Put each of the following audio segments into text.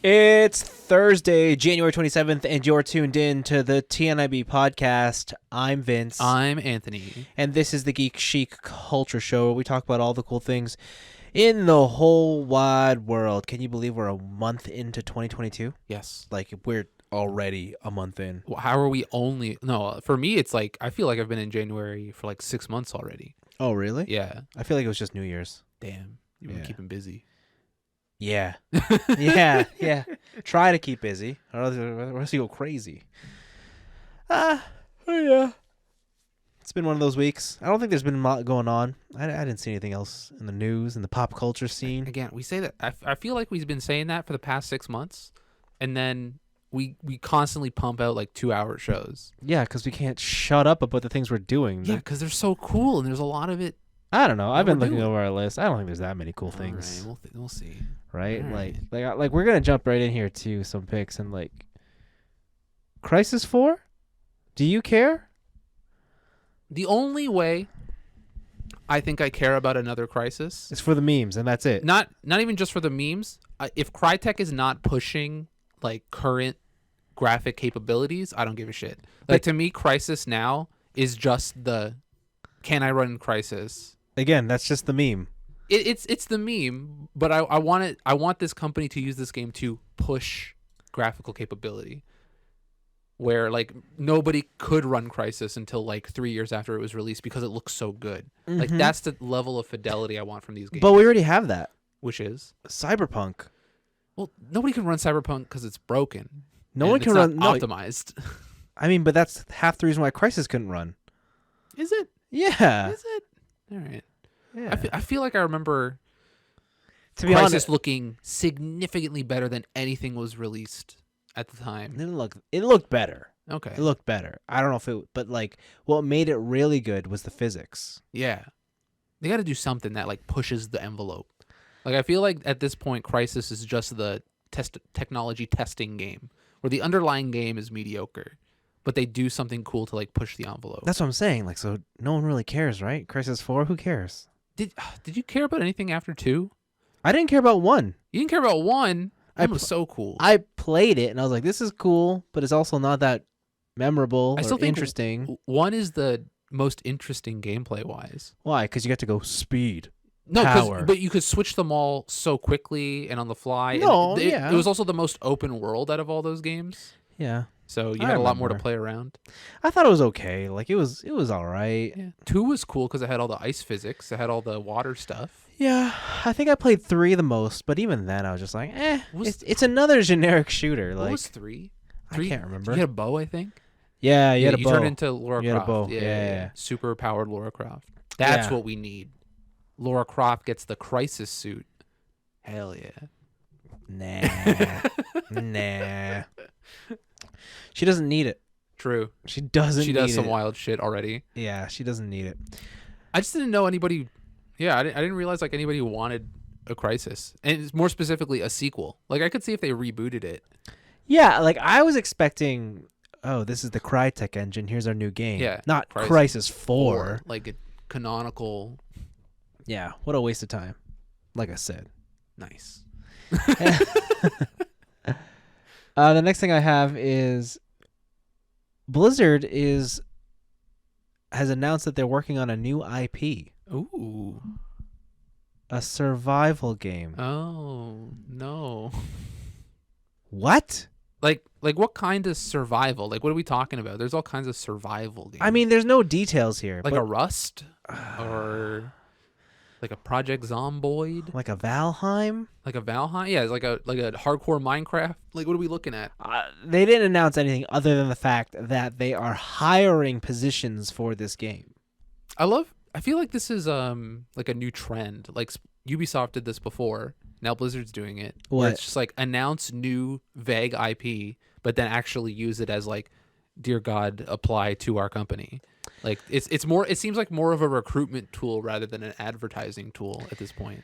It's Thursday, January 27th, and you're tuned in to the TNIAB podcast. I'm Vince. I'm Anthony. And this is the Geek Chic Culture Show where we talk about all the cool things in the whole wide world. Can you believe we're a month into 2022? Yes. Like, we're already a month in. Well, how are we only... No, for me, it's like, I feel like I've been in January for like 6 months already. Oh, really? Yeah. I feel like it was just New Year's. Damn. You've been keeping busy. Yeah. yeah. Try to keep busy, or else you go crazy. Yeah. It's been one of those weeks. I don't think there's been a lot going on. I didn't see anything else in the news, in the pop culture scene. Again, we say that. I feel like we've been saying that for the past 6 months, and then we constantly pump out like 2-hour shows. Yeah, because we can't shut up about the things we're doing. Yeah, because they're so cool, and there's a lot of it. I don't know. I've been looking over our list. I don't think there's that many cool things. All right, we'll see. Right? All right. Like we're gonna jump right in here to some picks and like Crisis 4? Do you care? The only way I think I care about another Crisis It's for the memes, and that's it. not even just for the memes. If Crytek is not pushing like current graphic capabilities, I don't give a shit. Like, to me, Crisis now is just the can I run Crisis? Again, that's just the meme. It's the meme, but I want it. I want this company to use this game to push graphical capability, where like nobody could run Crisis until like 3 years after it was released because it looks so good. Mm-hmm. Like, that's the level of fidelity I want from these games. But we already have that. Which is Cyberpunk. well, nobody can run Cyberpunk because it's broken. No and one can it's run not optimized. I mean, but that's half the reason why Crisis couldn't run. Is it? Yeah. Is it? All right. Yeah. I feel like I remember To be Crisis honest, looking significantly better than anything was released at the time. it looked better. Okay. It looked better. I don't know if it, but like what made it really good was the physics. Yeah. They got to do something that like pushes the envelope. Like, I feel like at this point Crisis is just the technology testing game where the underlying game is mediocre, but they do something cool to like push the envelope. That's what I'm saying. Like, so no one really cares, right? Crisis 4, who cares? Did you care about anything after 2? I didn't care about 1. You didn't care about 1? That was so cool. I played it and I was like, this is cool, but it's also not that memorable I still or think interesting. 1 is the most interesting gameplay wise. Why? Because you get to go speed. No, power. but you could switch them all so quickly and on the fly. No, and yeah. It was also the most open world out of all those games. Yeah. So you I had a lot more to remember. play around. I thought it was okay. Like, it was all right. Yeah. 2 was cool because it had all the ice physics. It had all the water stuff. Yeah, I think I played 3 the most, but even then I was just like, it's another generic shooter. What Like, was 3? I can't remember. You had a bow, I think. Yeah, you had a you bow. turned into Lara You had a Croft. bow. Yeah, Yeah. super powered Lara Croft. That's Yeah. what we need. Lara Croft gets the Crisis suit. Hell yeah. Nah. She doesn't need it. True. She doesn't She need does some it. wild shit already. Yeah, she doesn't need it. I just didn't know anybody. Yeah, I didn't realize like anybody wanted a Crisis, and it's more specifically a sequel. Like, I could see if they rebooted it. Yeah, like I was expecting, oh, this is the Crytek engine. Here's our new game. Yeah, Not Crisis 4. Or like a canonical. Yeah, what a waste of time. Like I said. Nice. The next thing I have is Blizzard has announced that they're working on a new IP. Ooh. A survival game. Oh no. What? Like what kind of survival? Like, what are we talking about? There's all kinds of survival games. I mean, there's no details here. like but a Rust or like a Project Zomboid, like a Valheim? like a Valheim. Yeah, it's like a hardcore Minecraft. Like, what are we looking at? They didn't announce anything other than the fact that they are hiring positions for this game. I feel like this is like a new trend. Like, Ubisoft did this before. Now Blizzard's doing it. Where What? it's just like announce new vague IP, but then actually use it as like, dear God, apply to our company. Like, it's more. It seems like more of a recruitment tool rather than an advertising tool at this point.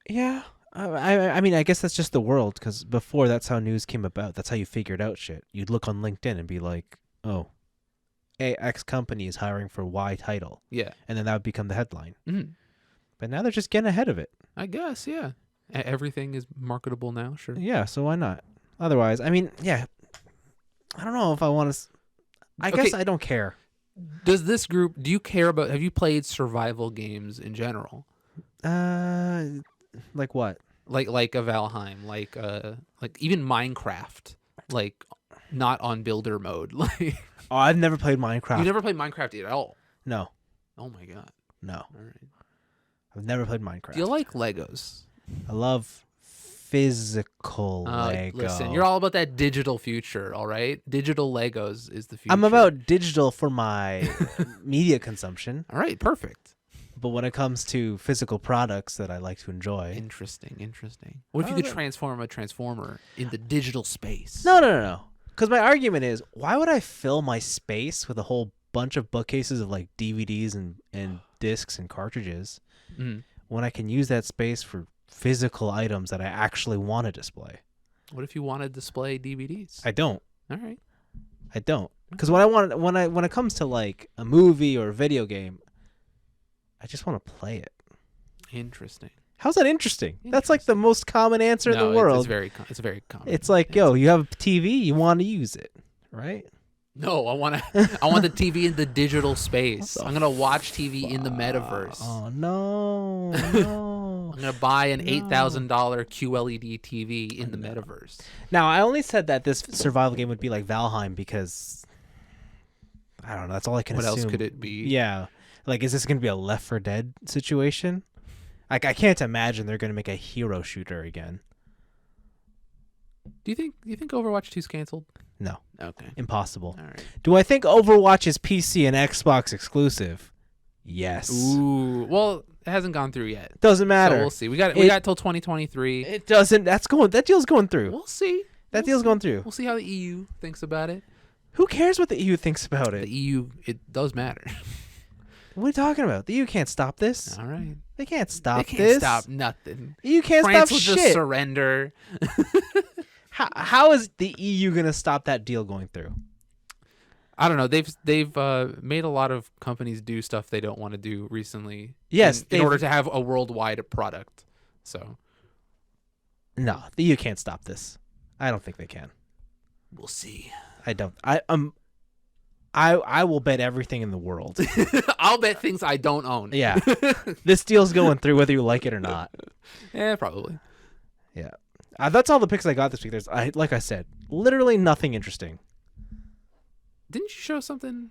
Yeah. I mean, I guess that's just the world, because before that's how news came about. That's how you figured out shit. You'd look on LinkedIn and be like, oh, X company is hiring for Y title. Yeah. And then that would become the headline. Mm-hmm. But now they're just getting ahead of it. I guess, yeah. Everything is marketable now. Sure. Yeah, so why not? Otherwise, I mean, yeah, I don't know if I want to. I Okay. guess I don't care. Does this group? Do you care about? Have you played survival games in general? Like what? Like a Valheim, like even Minecraft, like not on builder mode. Like Oh, I've never played Minecraft. you never played Minecraft at all. No, Oh my god. no, All right. I've never played Minecraft. Do you like Legos? I love physical Lego. Listen, you're all about that digital future, all right? Digital Legos is the future. I'm about digital for my media consumption, All right, perfect. but when it comes to physical products that I like to enjoy, Interesting. What if you Oh, could that- transform a transformer in the digital space? no. Because my argument is, why would I fill my space with a whole bunch of bookcases of like DVDs and discs and cartridges Mm. when I can use that space for physical items that I actually want to display? What if you want to display DVDs? I don't. All right. Because when it comes to like a movie or a video game, I just want to play it. Interesting. How's that interesting? That's like the most common answer in the world. It's very common. It's like, yo, you have a TV, you want to use it, right? No, I want the TV in the digital space. I'm gonna watch TV in the metaverse. Oh no, no. I'm gonna buy an No. $8,000 QLED TV in the metaverse. Now, I only said that this survival game would be like Valheim because I don't know. That's all I can What assume. else could it be? Yeah, like, is this gonna be a Left 4 Dead situation? Like, I can't imagine they're gonna make a hero shooter again. Do you think Overwatch 2's canceled? No, Okay. impossible. All right. Do I think Overwatch is PC and Xbox exclusive? Yes. Ooh. Well, it hasn't gone through yet. Doesn't matter. So we'll see. We got till 2023. It doesn't. That deal's going through. We'll see. That deal's going through. We'll see how the EU thinks about it. Who cares what the EU thinks about The it? EU, it does matter. What are you talking about? The EU can't stop this. All right. They can't stop They this. can't stop nothing. You can't France stop will shit. just surrender. How is the EU gonna stop that deal going through? I don't know. They've made a lot of companies do stuff they don't want to do recently. Yes, in order to have a worldwide product. So No, the EU can't stop this. I don't think they can. we'll see. I don't. I will bet everything in the world. I'll bet things I don't own. Yeah, this deal's going through whether you like it or not. Yeah, probably. Yeah, that's all the picks I got this week. Like I said, literally nothing interesting. Didn't you show something?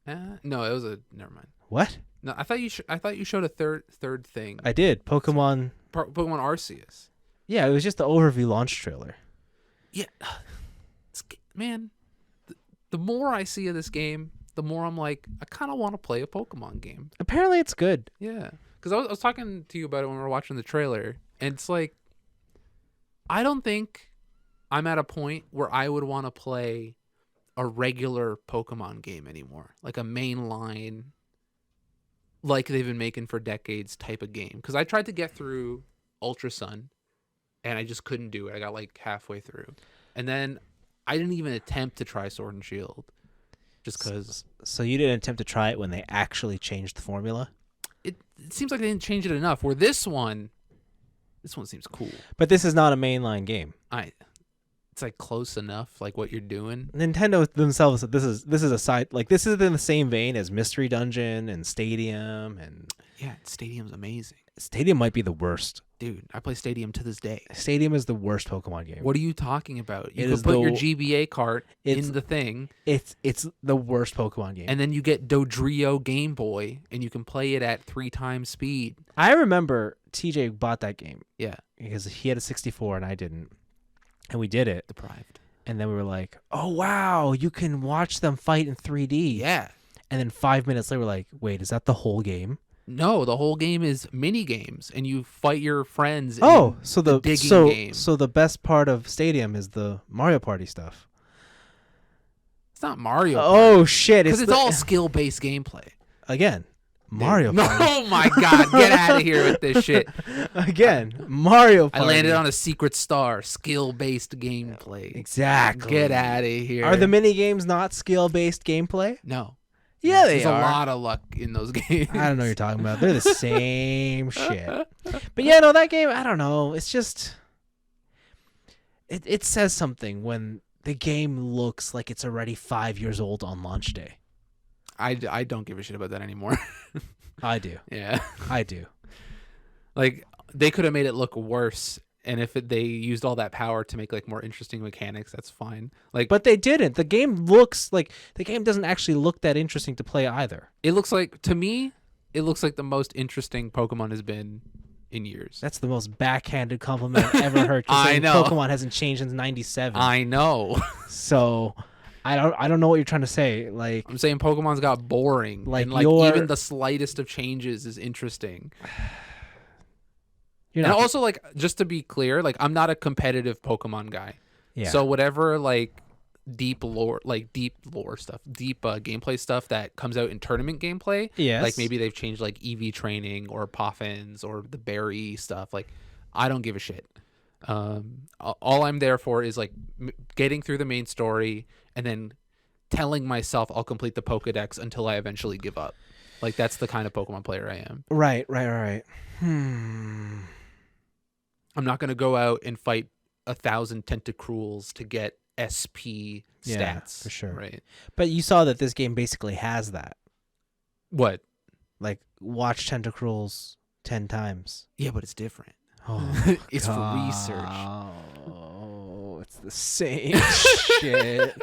No, it was a. Never mind. What? No, I thought you showed a third thing. I did. Pokemon. Pokemon Arceus. Yeah, it was just the overview launch trailer. Yeah, man. The more I see of this game, the more I'm like, I kind of want to play a Pokemon game. Apparently, it's good. Yeah, because I was talking to you about it when we were watching the trailer, and it's like, I don't think I'm at a point where I would want to play a regular Pokemon game anymore, like a mainline, like they've been making for decades type of game. Because I tried to get through Ultra Sun, and I just couldn't do it. I got like halfway through, and then I didn't even attempt to try Sword and Shield, just because. So you didn't attempt to try it when they actually changed the formula? It seems like they didn't change it enough. Where this one seems cool. But this is not a mainline game. It's like close enough, like what you're doing. Nintendo themselves said this is a side, like, this is in the same vein as Mystery Dungeon and Stadium, and Yeah, Stadium's amazing. Stadium might be the worst. Dude, I play Stadium to this day. Stadium is the worst Pokemon game. What are you talking about? You It can is put your the- GBA cart it's- in the thing, It's the worst Pokemon game. and then you get Dodrio Game Boy, and you can play it at 3 times speed. I remember TJ bought that game Yeah, because he had a 64 and I didn't, and we did it. deprived. And then we were like, "Oh wow, you can watch them fight in 3D." Yeah. And then 5 minutes later, we're like, "Wait, is that the whole game?" No, the whole game is mini games, and you fight your friends. Oh, in so the digging so game. so the best part of Stadium is the Mario Party stuff. It's not Mario. Oh shit! because it's all skill-based gameplay. again Mario No, Party. oh my god, get out of here with this shit. Again, Mario I Party. landed on a secret star, skill-based gameplay. Exactly. Get out of here. Are the mini games not skill based gameplay? No. Yeah, they There's are. a lot of luck in those games. I don't know what you're talking about. They're the same shit. But yeah, no, that game, I don't know. It's just it says something when the game looks like it's already 5 years old on launch day. I don't give a shit about that anymore. I do. Yeah. I do. Like, they could have made it look worse, and if they used all that power to make like more interesting mechanics, that's fine. Like, But they didn't. The game looks like the game doesn't actually look that interesting to play either. it looks like, to me, it looks like the most interesting Pokemon has been in years. That's the most backhanded compliment I've ever heard. I know. Pokemon hasn't changed since '97. I know. So I don't know what you're trying to say. Like, I'm saying Pokemon's got boring. Like, and like you're- even the slightest of changes is interesting. you're And not. also, like, just to be clear, like, I'm not a competitive Pokemon guy. Yeah. So whatever like deep lore stuff, deep gameplay stuff that comes out in tournament gameplay, Yes. like maybe they've changed like EV training or Poffins or the berry stuff. Like, I don't give a shit. All I'm there for is like getting through the main story and then telling myself I'll complete the Pokedex until I eventually give up. Like, that's the kind of Pokemon player I am. Right. I'm not gonna go out and fight 1,000 Tentacruels to get SP Yeah, stats. for sure. Right. But you saw that this game basically has that. What? Like, watch Tentacruels 10 times. Yeah, but it's different. Oh, It's for research. Oh, it's the same shit.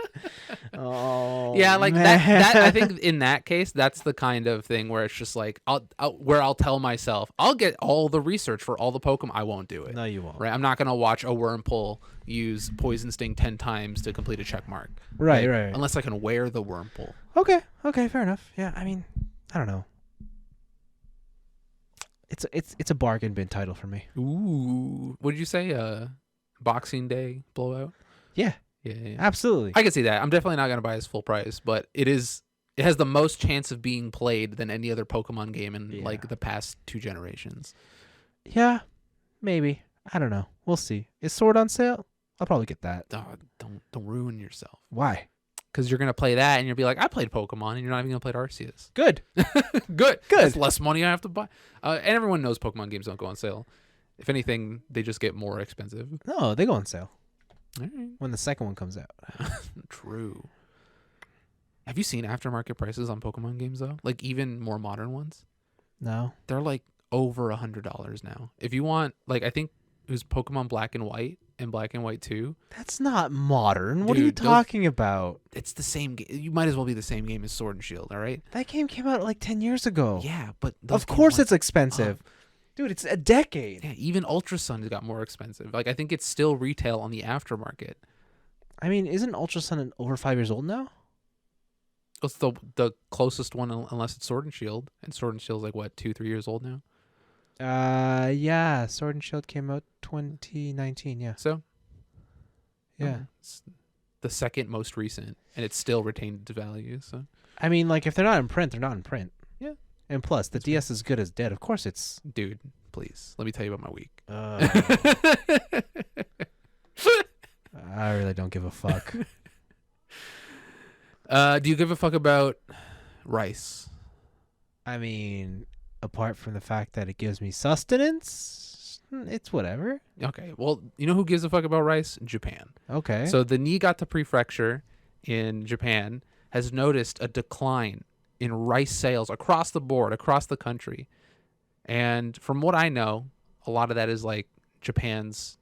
Oh, Yeah, like man. that. I think in that case, that's the kind of thing where it's just like I'll tell myself I'll get all the research for all the Pokemon. I won't do it. No, you won't. Right. I'm not gonna watch a Wurmple use Poison Sting 10 times to complete a check mark. Right. Unless I can wear the Wurmple. Okay, fair enough. Yeah, I mean, I don't know. It's a bargain bin title for me. Ooh, what did you say? Boxing Day blowout. Yeah, Yeah. absolutely. I can see that. I'm definitely not gonna buy his full price, but it has the most chance of being played than any other Pokemon game in like the past 2 generations. Yeah, maybe. I don't know. We'll see. Is Sword on sale? I'll probably get that. Oh, don't ruin yourself. Why? Because you're gonna play that and you'll be like, I played Pokemon, and you're not even gonna play Arceus. Good. Good. That's less money I have to buy. And everyone knows Pokemon games don't go on sale. If anything, they just get more expensive. No, they go on sale All right. when the second one comes out. True. Have you seen aftermarket prices on Pokemon games though? Like even more modern ones? No. They're like over $100 now. If you want, like, I think it was Pokemon Black and White and Black and White 2. That's not modern. What are you Dude, talking about? It's the same game. You might as well be the same game as Sword and Shield, all right? That game came out like 10 years ago. Yeah, but those Of games course went it's expensive. Dude, it's a decade. Yeah, even Ultra Sun got more expensive. Like, I think it's still retail on the aftermarket. I mean, isn't Ultra Sun over 5 years old now? It's the closest one, unless it's Sword and Shield. And Sword and Shield's like, what, 2-3 years old now? Yeah. Sword and Shield came out 2019, yeah. So, Yeah. it's the second most recent, and it's still retained its value. So, I mean, like, if they're not in print, they're not in print. Yeah. And plus, the DS is good as dead. Of course it's... dude, please, let me tell you about my week. I really don't give a fuck. Do you give a fuck about rice? I mean, apart from the fact that it gives me sustenance, it's whatever. Okay, well, you know who gives a fuck about rice? Japan. Okay. So the Niigata Prefecture in Japan has noticed a decline in rice sales across the board, across the country. And from what I know, a lot of that is like Japan's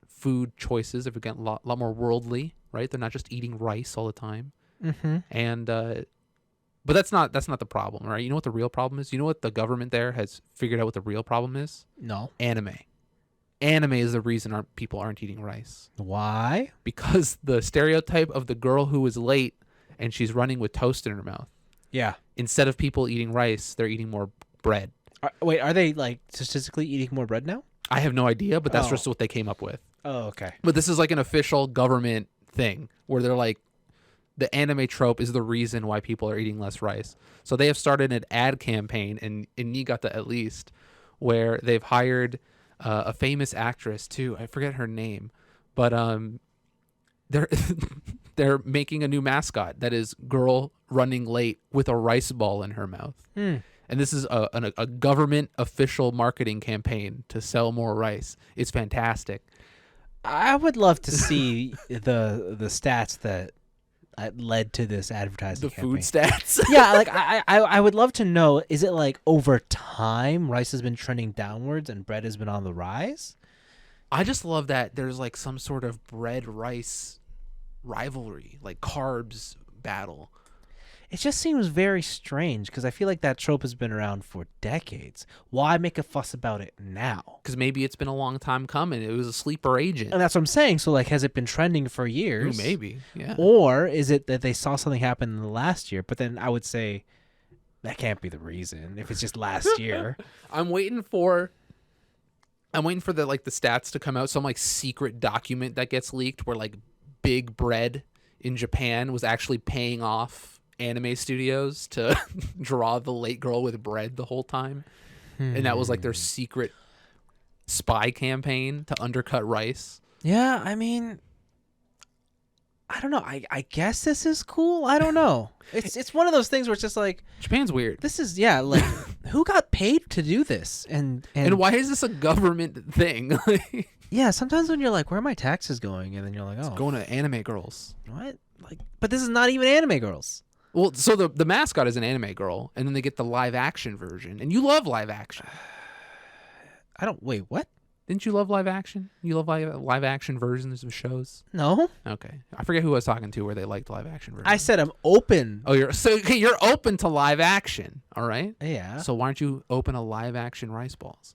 food choices have gotten a lot more worldly, right? They're not just eating rice all the time. Mm-hmm. And but that's not the problem, right? You know what the real problem is? You know what the government there has figured out what the real problem is? No. Anime. Anime is the reason people aren't eating rice. Why? Because the stereotype of the girl who is late and she's running with toast in her mouth. Yeah. Instead of people eating rice, they're eating more bread. Wait, are they like statistically eating more bread now? I have no idea, but that's Oh. just what they came up with. Oh, okay. But this is like an official government thing where they're like, the anime trope is the reason why people are eating less rice. So they have started an ad campaign in Niigata at least, where they've hired a famous actress too. I forget her name, but they're they're making a new mascot that is girl running late with a rice ball in her mouth. Hmm. And this is a government official marketing campaign to sell more rice. It's fantastic. I would love to see the stats that led to this advertising The campaign. food stats. Yeah, like I would love to know, is it like over time rice has been trending downwards and bread has been on the rise? I just love that there's like some sort of bread rice rivalry, like carbs battle. It just seems very strange because I feel like that trope has been around for decades. Why make a fuss about it now? Because maybe it's been a long time coming. It was a sleeper agent. And that's what I'm saying. So, like, has it been trending for Ooh, years? maybe, yeah. Or is it that they saw something happen in the last year? But then I would say that can't be the reason if it's just last year. I'm waiting for the stats to come out. Some like secret document that gets leaked where like Big Bread in Japan was actually paying off anime studios to draw the late girl with bread the whole time. And that was like their secret spy campaign to undercut rice. Yeah, I mean, I don't know. I guess this is cool. I don't know. It's one of those things where it's just like, Japan's weird. this is, yeah, like, who got paid to do this? And why is this a government thing? yeah, sometimes when you're like, where are my taxes going? And then you're like, oh, Going to anime girls. what? Like, but this is not even anime girls. Well, so the mascot is an anime girl, and then they get the live action version. And you love live action. Wait, what? Didn't you love live action? You love live action versions of shows? No. Okay. I forget who I was talking to where they liked live action versions. I said I'm open. Oh, you're open to live action, all right? Yeah. So why don't you open a live action rice balls?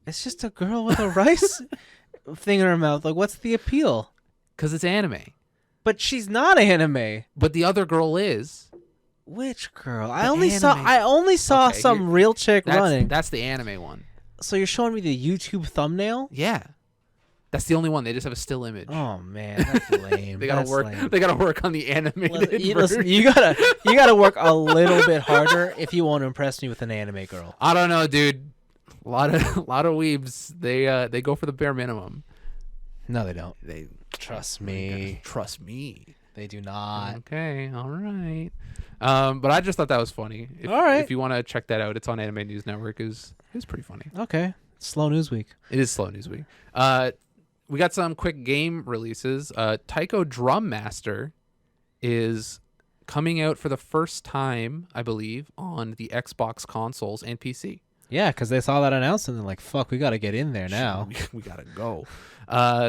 It's just a girl with a rice thing in her mouth. Like, what's the appeal? Because it's anime. But she's not anime. But the other girl is. Which girl? The I only saw Okay, some real chick running. That's the anime one. So you're showing me the YouTube thumbnail? Yeah. That's the only one. They just have a still image. Oh man, that's lame. They gotta That's work. lame. They gotta work on the animated Listen, version. you gotta work a little bit harder if you want to impress me with an anime girl. I don't know, dude. A lot of weebs. They go for the bare minimum. No, they don't. They Trust me. trust me. They do not. Okay, all right. But I just thought that was funny. All right. If you want to check that out, it's on Anime News Network. It's pretty funny. Okay. Slow news week. It is slow news week. We got some quick game releases. Taiko Drum Master is coming out for the first time, I believe, on the Xbox consoles and PC. Yeah, because they saw that announcement and they're like, fuck, we got to get in there now. We gotta go.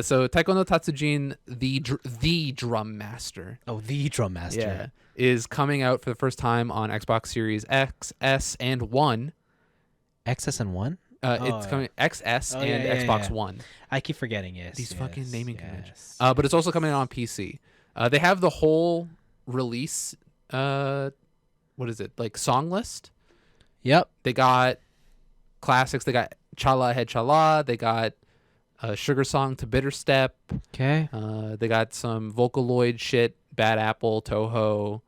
So Taiko no Tatsujin, the Drum Master. Oh, the Drum Master. Yeah, is coming out for the first time on Xbox Series X, S, and One. XS and One? It's coming XS and Xbox One. I keep forgetting, yes. These fucking naming yes. conventions. But it's also coming out on PC. They have the whole release. What is it, like song list? Yep. They got classics. They got Chala Head Chala. They got Sugar Song to Bitter Step. Okay. They got some Vocaloid shit. Bad Apple, Toho,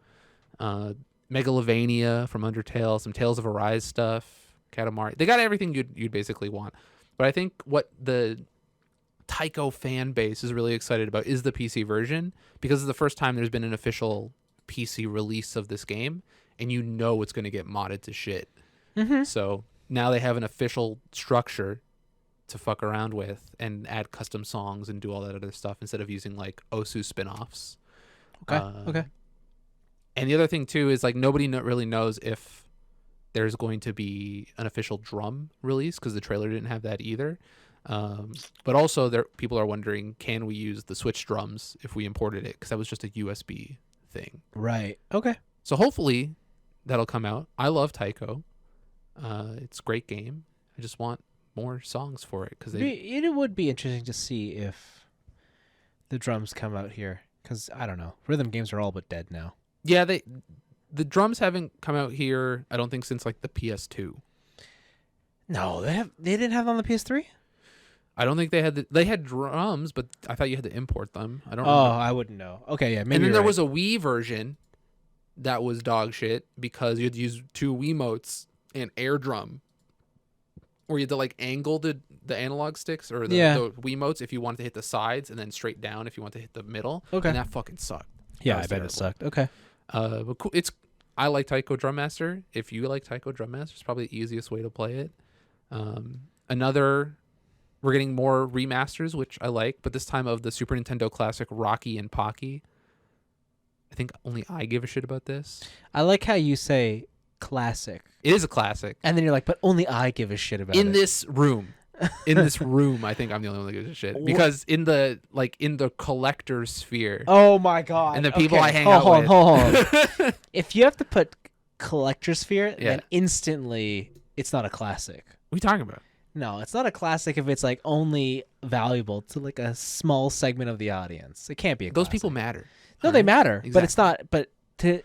Megalovania from Undertale, some Tales of Arise stuff. Katamari. They got everything you'd basically want. But I think what the Taiko fan base is really excited about is the PC version, because it's the first time there's been an official PC release of this game, and you know it's going to get modded to shit. Mm-hmm. So now they have an official structure to fuck around with and add custom songs and do all that other stuff instead of using like Osu spin-offs. Okay. Okay. And the other thing too is like nobody really knows if there's going to be an official drum release, because the trailer didn't have that either. But also people are wondering, can we use the Switch drums if we imported it? Because that was just a USB thing. Right. Okay. So hopefully that'll come out. I love Taiko. It's a great game. I just want more songs for it, because It would be interesting to see if the drums come out here, because I don't know. Rhythm games are all but dead now. Yeah, the drums haven't come out here, I don't think, since like the PS2. No, they didn't have them on the PS3? I don't think they had drums, but I thought you had to import them. I don't Oh, remember. I wouldn't know. Okay, yeah, maybe. And then you're there right. was a Wii version that was dog shit because you had to use two Wiimotes and air drum where you had to like angle the analog sticks or Yeah. the Wiimotes if you wanted to hit the sides, and then straight down if you want to hit the middle. Okay. And that fucking sucked. Yeah, That I was bet terrible. it sucked. Okay. But cool. I like Taiko Drum Master. If you like Taiko Drum Master, it's probably the easiest way to play it. We're getting more remasters, which I like, but this time of the Super Nintendo classic Rocky and Pocky. I think only I give a shit about this. I like how you say classic, It is a classic. and then you're like, but only I give a shit about In it. this room. In this room, I think I'm the only one that gives a shit. Because in the collector sphere, Oh my god! and the people Okay, I hang hold out on, with. Hold on. If you have to put collector sphere, Yeah. then instantly it's not a classic. What are you talking about? No, it's not a classic if it's like only valuable to like a small segment of the audience. It can't be a Those classic. people matter. No, they alright? matter, but it's Exactly. not. But to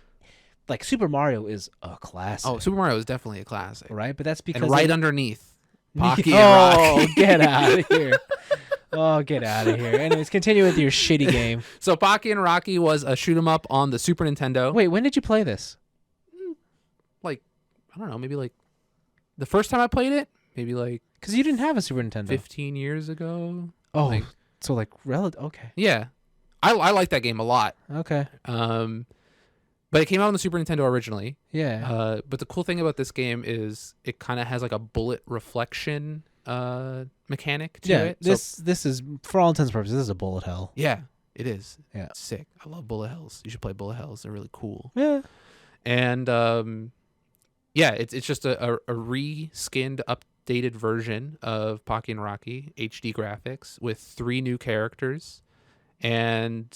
like Super Mario is a classic. Oh, Super Mario is definitely a classic. right, but that's because And right underneath, Pocky oh, and Rocky. get out of here! Oh, get out of here! Anyways, continue with your shitty game. So Pocky and Rocky was a shoot 'em up on the Super Nintendo. Wait, when did you play this? Like, I don't know, maybe like the first time I played it, maybe like Because you didn't have a Super Nintendo. 15 years ago. Oh, like- so like relative. Okay, Yeah. I like that game a lot. okay, But it came out on the Super Nintendo originally. yeah. But the cool thing about this game is it kind of has like a bullet reflection mechanic to Yeah, it. this is for all intents and purposes, this is a bullet hell. Yeah, it is. Yeah. It's sick. I love bullet hells. You should play bullet hells. They're really cool. Yeah. And yeah, it's just a re-skinned, updated version of Pocky and Rocky HD graphics with 3 new characters, and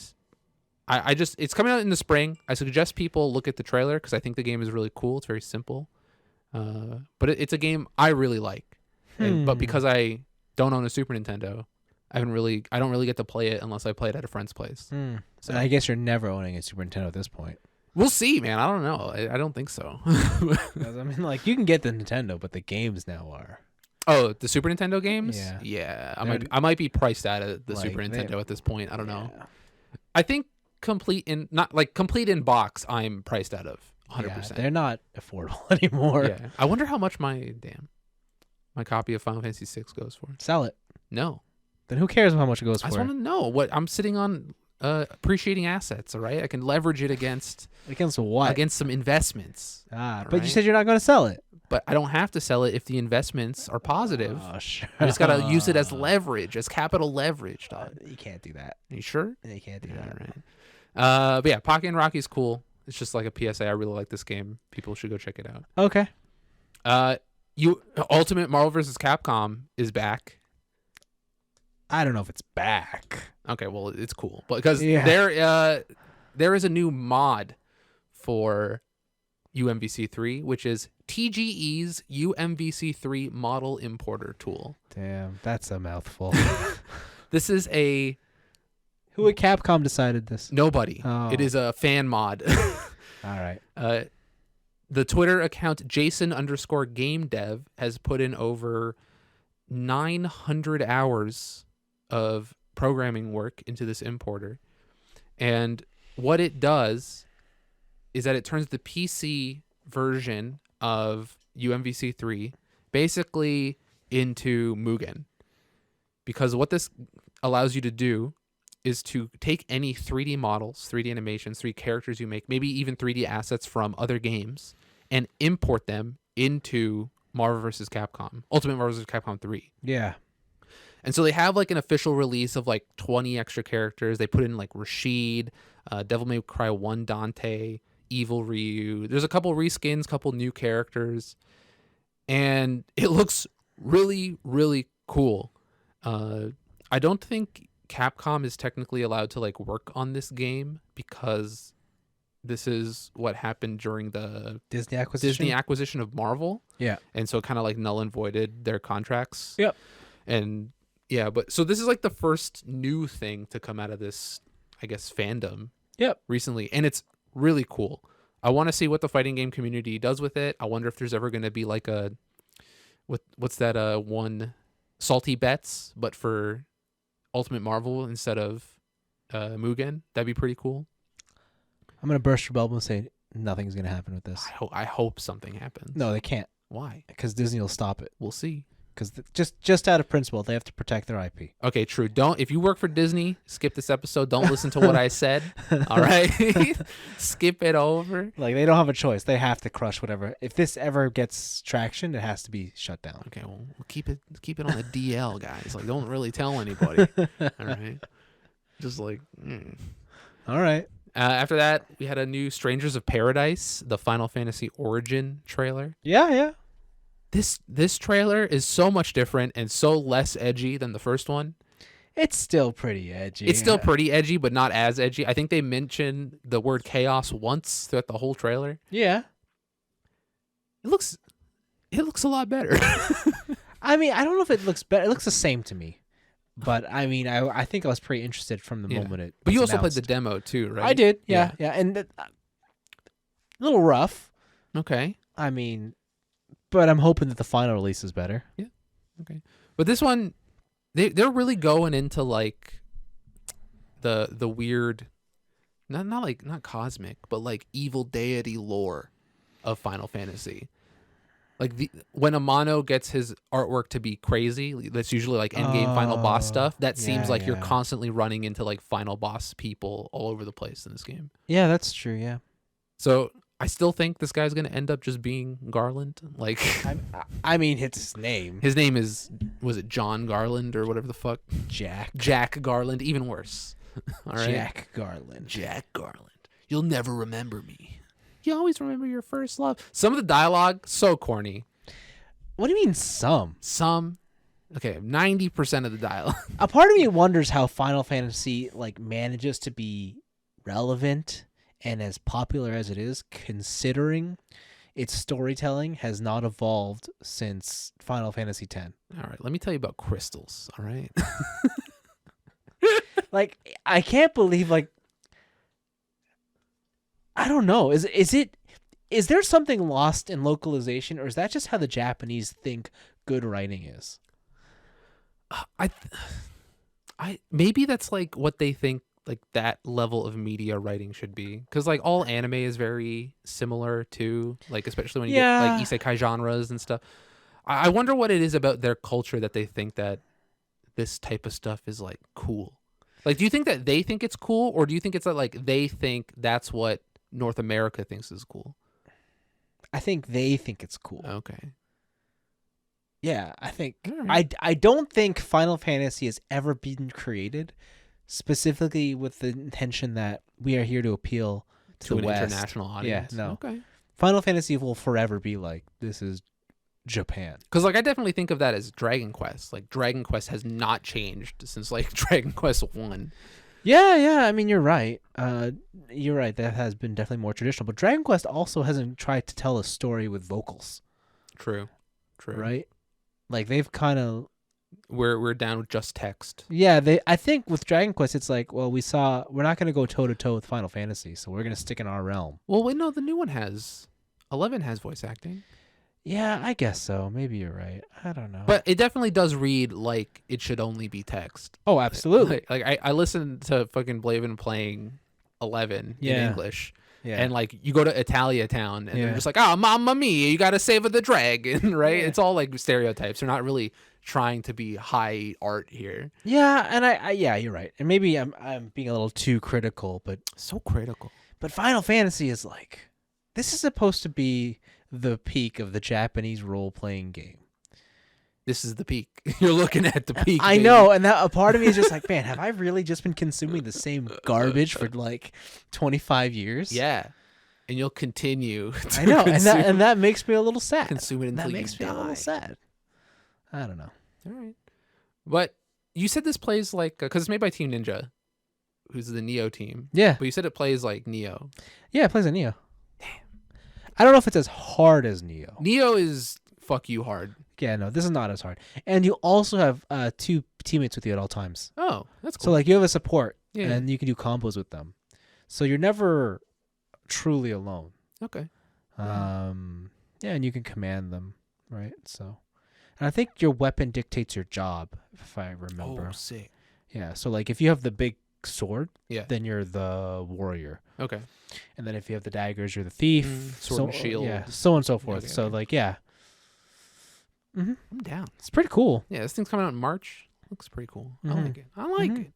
I just it's coming out in the spring. I suggest people look at the trailer because I think the game is really cool. It's very simple, but it's a game I really like. But because I don't own a Super Nintendo, I don't really get to play it unless I play it at a friend's place. So I guess you're never owning a Super Nintendo at this point. We'll see, man. I don't know. I don't think so. 'Cause, I mean, like you can get the Nintendo, but the games now are. Oh, the Super Nintendo games? Yeah. Yeah. They're- I might be priced out of the Like, Super they- Nintendo at this point. I don't know. Yeah. I think complete in box I'm priced out of 100%. They're not affordable anymore. Yeah. I wonder how much my copy of Final Fantasy 6 goes for. Sell it. No. Then who cares how much it goes I just for? want to know what I'm sitting on appreciating assets, all right? I can leverage it against what? against some investments. But you right? said you're not going to sell it. But I don't have to sell it if the investments are positive. Oh, sure. I just got to use it as leverage, as capital leverage, dog. You can't do that. Are you sure? You can't do All that. right. But yeah, Pocky and Rocky's cool. It's just like a PSA. I really like this game. People should go check it out. Okay. Ultimate Marvel vs. Capcom is back. I don't know if it's back. Okay, well it's cool, but because Yeah. there is a new mod for UMVC3, which is TGE's UMVC3 model importer tool. Damn, that's a mouthful. This is a Who at Capcom decided this? nobody. Oh. It is a fan mod. All right. The Twitter account Jason_GameDev has put in over 900 hours of programming work into this importer. And what it does is that it turns the PC version of UMVC3 basically into Mugen. Because what this allows you to do is to take any 3D models, 3D animations, 3D characters you make, maybe even 3D assets from other games, and import them into Marvel vs. Capcom, Ultimate Marvel vs. Capcom 3. Yeah. And so they have like an official release of like 20 extra characters. They put in like Rashid, Devil May Cry 1 Dante, Evil Ryu. There's a couple reskins, couple new characters. And it looks really, really cool. I don't think Capcom is technically allowed to like work on this game because this is what happened during the Disney acquisition. of Marvel. Yeah. And so it kind of like null and voided their contracts. Yep. And yeah, but so this is like the first new thing to come out of this, I guess, fandom. Yep. Recently. And it's really cool. I want to see what the fighting game community does with it. I wonder if there's ever going to be like a, what's that one, Salty Bets, but for Ultimate Marvel instead of Mugen. That'd be pretty cool. I'm going to burst your bubble and say nothing's going to happen with this. I hope something happens. No, they can't Why? because Disney will stop it. We'll see. because just out of principle, they have to protect their IP. Okay, true. If you work for Disney, skip this episode. Don't listen to what I said. All right, skip it over. Like they don't have a choice; they have to crush whatever. If this ever gets traction, it has to be shut down. Okay, well, we'll keep it on the DL, guys. Like, don't really tell anybody. All right, just like. All right. After that, we had a new Strangers of Paradise, the Final Fantasy Origin trailer. Yeah. This trailer is so much different and so less edgy than the first one. It's still pretty edgy. It's still pretty edgy, but not as edgy. I think they mentioned the word chaos once throughout the whole trailer. Yeah. It looks a lot better. I mean, I don't know if it looks better. It looks the same to me. But I mean, I think I was pretty interested from the moment it. But you was also played announced. the demo too, right? I did. Yeah. And a little rough. Okay. I mean, but I'm hoping that the final release is better. Yeah. Okay. But this one, they're really going into like the weird, not cosmic, but like evil deity lore of Final Fantasy. Like when Amano gets his artwork to be crazy, that's usually like endgame final boss stuff. That seems like you're constantly running into like final boss people all over the place in this game. Yeah, that's true. Yeah. So I still think this guy's gonna end up just being Garland. Like, I mean, it's his name. His name was it John Garland or whatever the fuck? Jack Garland. Even worse. All right. Jack Garland. Jack Garland. You'll never remember me. You always remember your first love. Some of the dialogue, so corny. What do you mean some? Okay, 90% of the dialogue. A part of me wonders how Final Fantasy like manages to be relevant and as popular as it is, considering its storytelling has not evolved since Final Fantasy X. All right, let me tell you about crystals, all right? Like, I can't believe, like, I don't know. Is there something lost in localization, or is that just how the Japanese think good writing is? I maybe that's like what they think like that level of media writing should be, because like all anime is very similar to like, especially when you get like isekai genres and stuff. I wonder what it is about their culture that they think that this type of stuff is like cool. Like, do you think that they think it's cool, or do you think it's that like they think that's what North America thinks is cool? I think they think it's cool. Okay. Yeah, I think right. I don't think Final Fantasy has ever been created specifically with the intention that we are here to appeal to the an West. International audience. Yeah, no. Okay. Final Fantasy will forever be like, this is Japan. Because like I definitely think of that as Dragon Quest. Like Dragon Quest has not changed since like Dragon Quest 1. Yeah. I mean, you're right. You're right. That has been definitely more traditional. But Dragon Quest also hasn't tried to tell a story with vocals. True. Right? Like they've kind of. We're down with just text. Yeah, I think with Dragon Quest, it's like, well, we're not going to go toe to toe with Final Fantasy, so we're going to stick in our realm. Well, wait, no, the new one has 11 has voice acting. Yeah, I guess so. Maybe you're right. I don't know. But it definitely does read like it should only be text. Oh, absolutely. Like I listened to fucking Blaven playing 11 in English. Yeah. And like you go to Italia Town and they're just like, oh, mamma mia, you got to save the dragon, right? Yeah. It's all like stereotypes. They're not really trying to be high art here. Yeah, and I you're right. And maybe I'm being a little too critical, but so critical. But Final Fantasy is like, this is supposed to be the peak of the Japanese role-playing game. This is the peak. You're looking at the peak. I know, and that a part of me is just like, man, have I really just been consuming the same garbage for like 25 years? Yeah, and you'll continue. I know, and that makes me a little sad. Consume it until that makes you me die. a little sad. I don't know. All right, but you said this plays like because it's made by Team Ninja, who's the Neo team. Yeah, but you said it plays like Neo. Yeah, it plays like Neo. Damn. I don't know if it's as hard as Neo. Neo is fuck you hard. Yeah, no, this is not as hard. And you also have two teammates with you at all times. Oh, that's cool. So like you have a support, and you can do combos with them. So you're never truly alone. Okay. Yeah, and you can command them, right? So, and I think your weapon dictates your job, if I remember. Oh, sick. Yeah. So like if you have the big sword, yeah, then you're the warrior. Okay. And then if you have the daggers, you're the thief. Sword and shield. Yeah. So on and so forth. Okay, so like yeah. Mhm. I'm down. It's pretty cool. Yeah, this thing's coming out in March. Looks pretty cool. I Mhm. like it. I like it.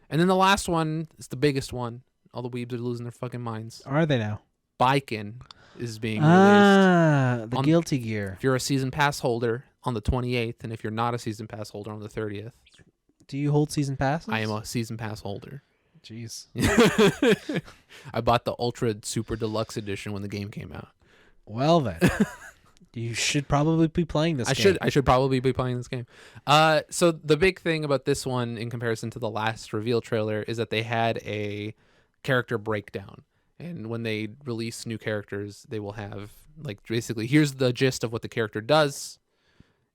And then the last one is the biggest one. All the weebs are losing their fucking minds. Are they now? Biken is being released. The on- Guilty Gear. If you're a season pass holder on the 28th, and if you're not a season pass holder on the 30th, Do you hold season passes? I am a season pass holder. Jeez. I bought the Ultra Super Deluxe Edition when the game came out. Well then, you should probably be playing this. game. I should probably be playing this game. So the big thing about this one in comparison to the last reveal trailer is that they had a character breakdown. And when they release new characters, they will have like basically here's the gist of what the character does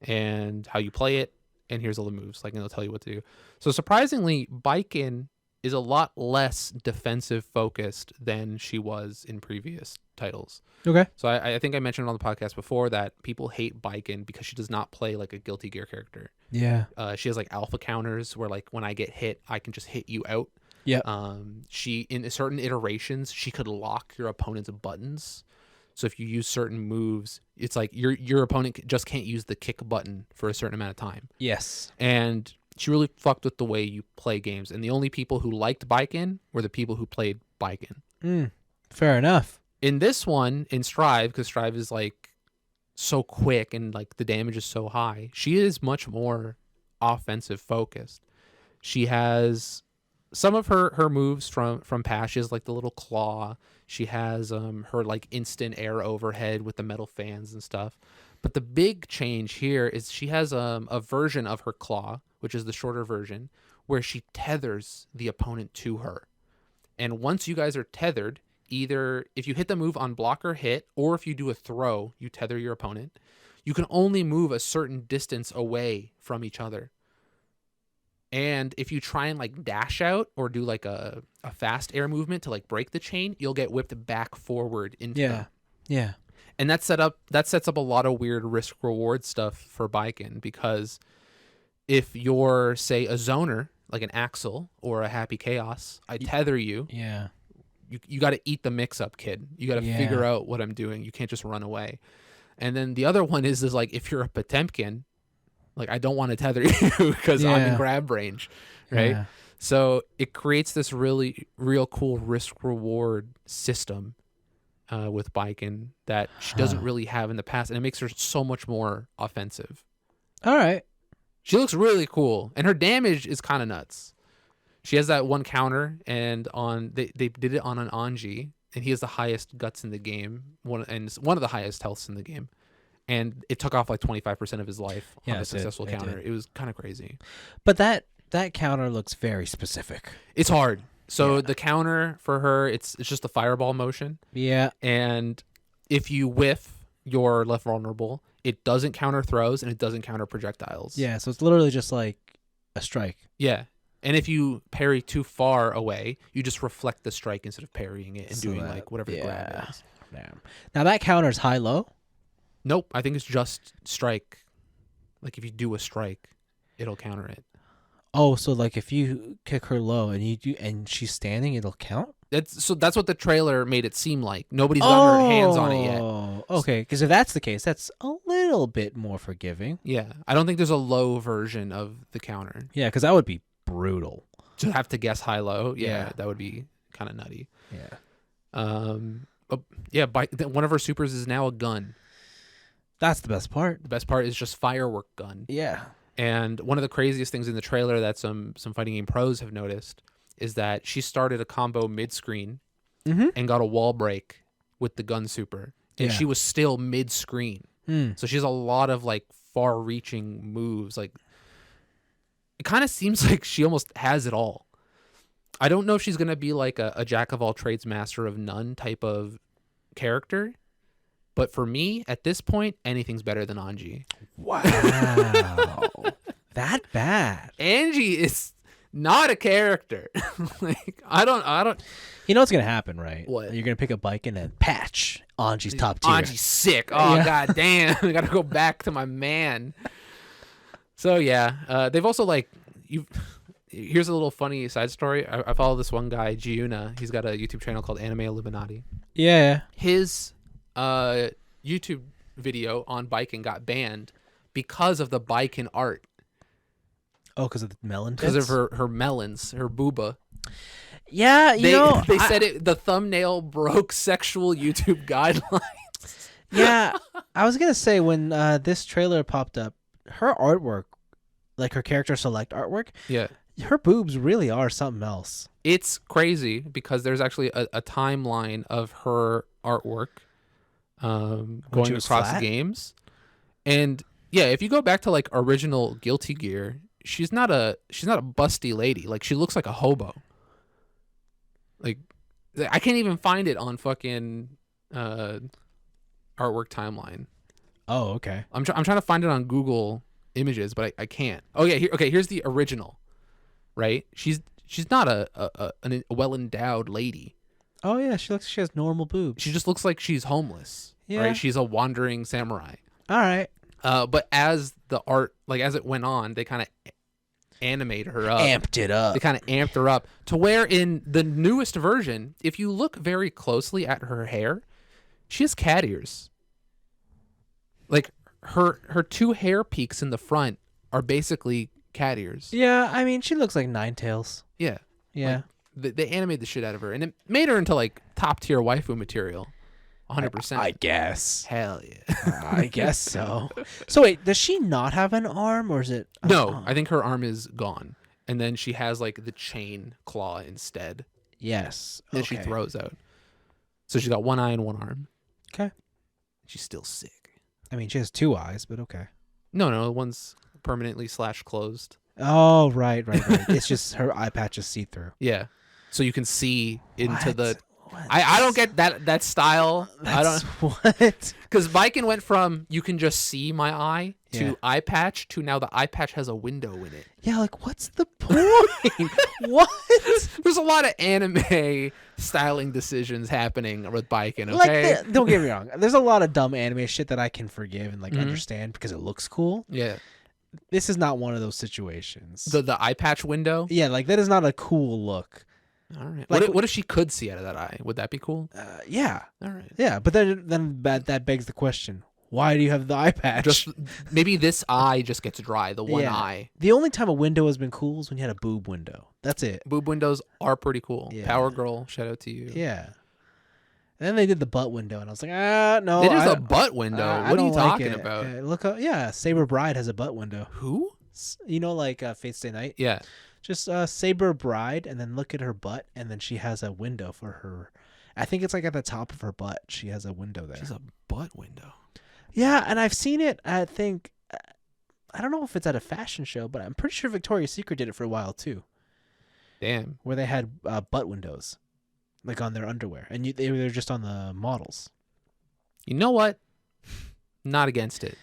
and how you play it, and here's all the moves. Like, and they'll tell you what to do. So surprisingly, Biken is a lot less defensive focused than she was in previous titles. Okay. So I think I mentioned on the podcast before that people hate Biken because she does not play like a Guilty Gear character. Yeah. She has like alpha counters where like when I get hit, I can just hit you out. Yeah. She in certain iterations she could lock your opponent's buttons. So if you use certain moves, it's like your opponent just can't use the kick button for a certain amount of time. Yes. And she really fucked with the way you play games. And the only people who liked Biken were the people who played Biken. Fair enough. In this one, in Strive, because Strive is like so quick and like the damage is so high, she is much more offensive focused. She has some of her moves from past. She has like the little claw. She has her like instant air overhead with the metal fans and stuff. But the big change here is she has a version of her claw, which is the shorter version, where she tethers the opponent to her. And once you guys are tethered, either if you hit the move on block or hit, or if you do a throw, you tether your opponent. You can only move a certain distance away from each other. And if you try and like dash out or do like a fast air movement to like break the chain, you'll get whipped back forward into them. Yeah. And that sets up a lot of weird risk reward stuff for Biken, because if you're, say, a zoner, like an Axel or a Happy Chaos, I tether you. Yeah. You got to eat the mix up, kid. You got to figure out what I'm doing. You can't just run away. And then the other one is like if you're a Potemkin, like I don't want to tether you because I'm in grab range, right? Yeah. So it creates this real cool risk reward system with Biken that she doesn't really have in the past, and it makes her so much more offensive. All right. She looks really cool, and her damage is kind of nuts. She has that one counter, and they did it on an Anji, and he has the highest guts in the game, one of the highest healths in the game, and it took off like 25% of his life on a successful counter. It was kind of crazy. But that counter looks very specific. It's hard. So the counter for her, it's just a fireball motion. Yeah. And if you whiff, you're left vulnerable. It doesn't counter throws, and it doesn't counter projectiles. Yeah, so it's literally just like a strike. Yeah. And if you parry too far away, you just reflect the strike instead of parrying it and doing like whatever the grab is. Damn. Now that counter's high-low? Nope. I think it's just strike. Like if you do a strike, it'll counter it. Oh, so like if you kick her low and she's standing, it'll count? That's what the trailer made it seem like. Nobody's gotten her hands on it yet. Oh, okay. Because if that's the case, that's a little bit more forgiving. Yeah. I don't think there's a low version of the counter. Yeah, because that would be brutal. To have to guess high-low, that would be kind of nutty. Yeah. One of her supers is now a gun. That's the best part. The best part is just firework gun. Yeah. And one of the craziest things in the trailer that some fighting game pros have noticed is that she started a combo mid-screen and got a wall break with the gun super. And she was still mid-screen. So she has a lot of like far-reaching moves. Like it kind of seems like she almost has it all. I don't know if she's going to be like a jack of all trades, master of none type of character. But for me, at this point, anything's better than Anji. Wow. That bad. Anji is not a character. Like I don't. You know what's gonna happen, right? What? You're gonna pick up Bike and then patch Anji's top tier. Anji's sick. Oh god damn! I gotta go back to my man. So yeah, they've also like you. Here's a little funny side story. I follow this one guy, Giuna. He's got a YouTube channel called Anime Illuminati. Yeah. His YouTube video on Biking got banned because of the Baiken art, Oh, because of the melon. because of tits? her melons, her booba. Yeah, They said it. The thumbnail broke sexual YouTube guidelines. Yeah, I was gonna say when this trailer popped up, her artwork, like her character select artwork, Yeah. her boobs really are something else. It's crazy because there's actually a timeline of her artwork going she was across flat? the games. And yeah, if you go back to like original Guilty Gear, she's not a busty lady. Like she looks like a hobo. Like I can't even find it on fucking artwork timeline. Oh, okay. I'm trying to find it on Google Images, but I can't. Oh yeah, here's the original. Right? She's not a well endowed lady. Oh yeah, she has normal boobs. She just looks like she's homeless. Yeah. Right? She's a wandering samurai. All right. But as the art, like as it went on, they kind of animated her up. Amped it up. They kind of amped her up to where in the newest version, if you look very closely at her hair, she has cat ears. Like her two hair peaks in the front are basically cat ears. Yeah, I mean, she looks like Ninetales. Yeah. Yeah. They animated the shit out of her, and it made her into like top tier waifu material. 100%. I guess. Hell yeah. I guess so. So wait, does she not have an arm, or is it? No, I think her arm is gone, and then she has like the chain claw instead Yes. that she throws out. So she's got one eye and one arm. Okay. She's still sick. I mean, she has two eyes, but okay. No, one's permanently / closed. Oh, right. It's just her eye patch is see through. Yeah, so you can see into the. I don't get that style. I don't what? because Baiken went from you can just see my eye to Yeah. eye patch to now the eye patch has a window in it. Yeah, like what's the point? What? There's a lot of anime styling decisions happening with Baiken. Okay, Like, don't get me wrong. There's a lot of dumb anime shit that I can forgive and like understand because it looks cool. yeah, This is not one of those situations. the eye patch window. Yeah, like that is not a cool look. All right. Like- What if she could see out of that eye? Would that be cool? Yeah, All right. yeah, but then that begs the question: why do you have the eye patch? Just maybe this eye just gets dry. The one Yeah. eye. The only time a window has been cool is when you had a boob window. That's it. Boob windows are pretty cool. Yeah. Power Girl, shout out to you. Yeah. And then they did the butt window, and I was like, no. It is I- a butt window. I What are you don't like talking it. about? Look up, yeah, Saber Bride has a butt window. Who? You know, like Fate Stay Night. Yeah. Just Saber Bride, and then look at her butt, and then she has a window for her. I think it's like at the top of her butt. She has a window there. She's a butt window. Yeah, and I've seen it. I think I don't know if it's at a fashion show, but I'm pretty sure Victoria's Secret did it for a while too, Damn. where they had butt windows, like on their underwear, and they were just on the models. You know what? Not against it.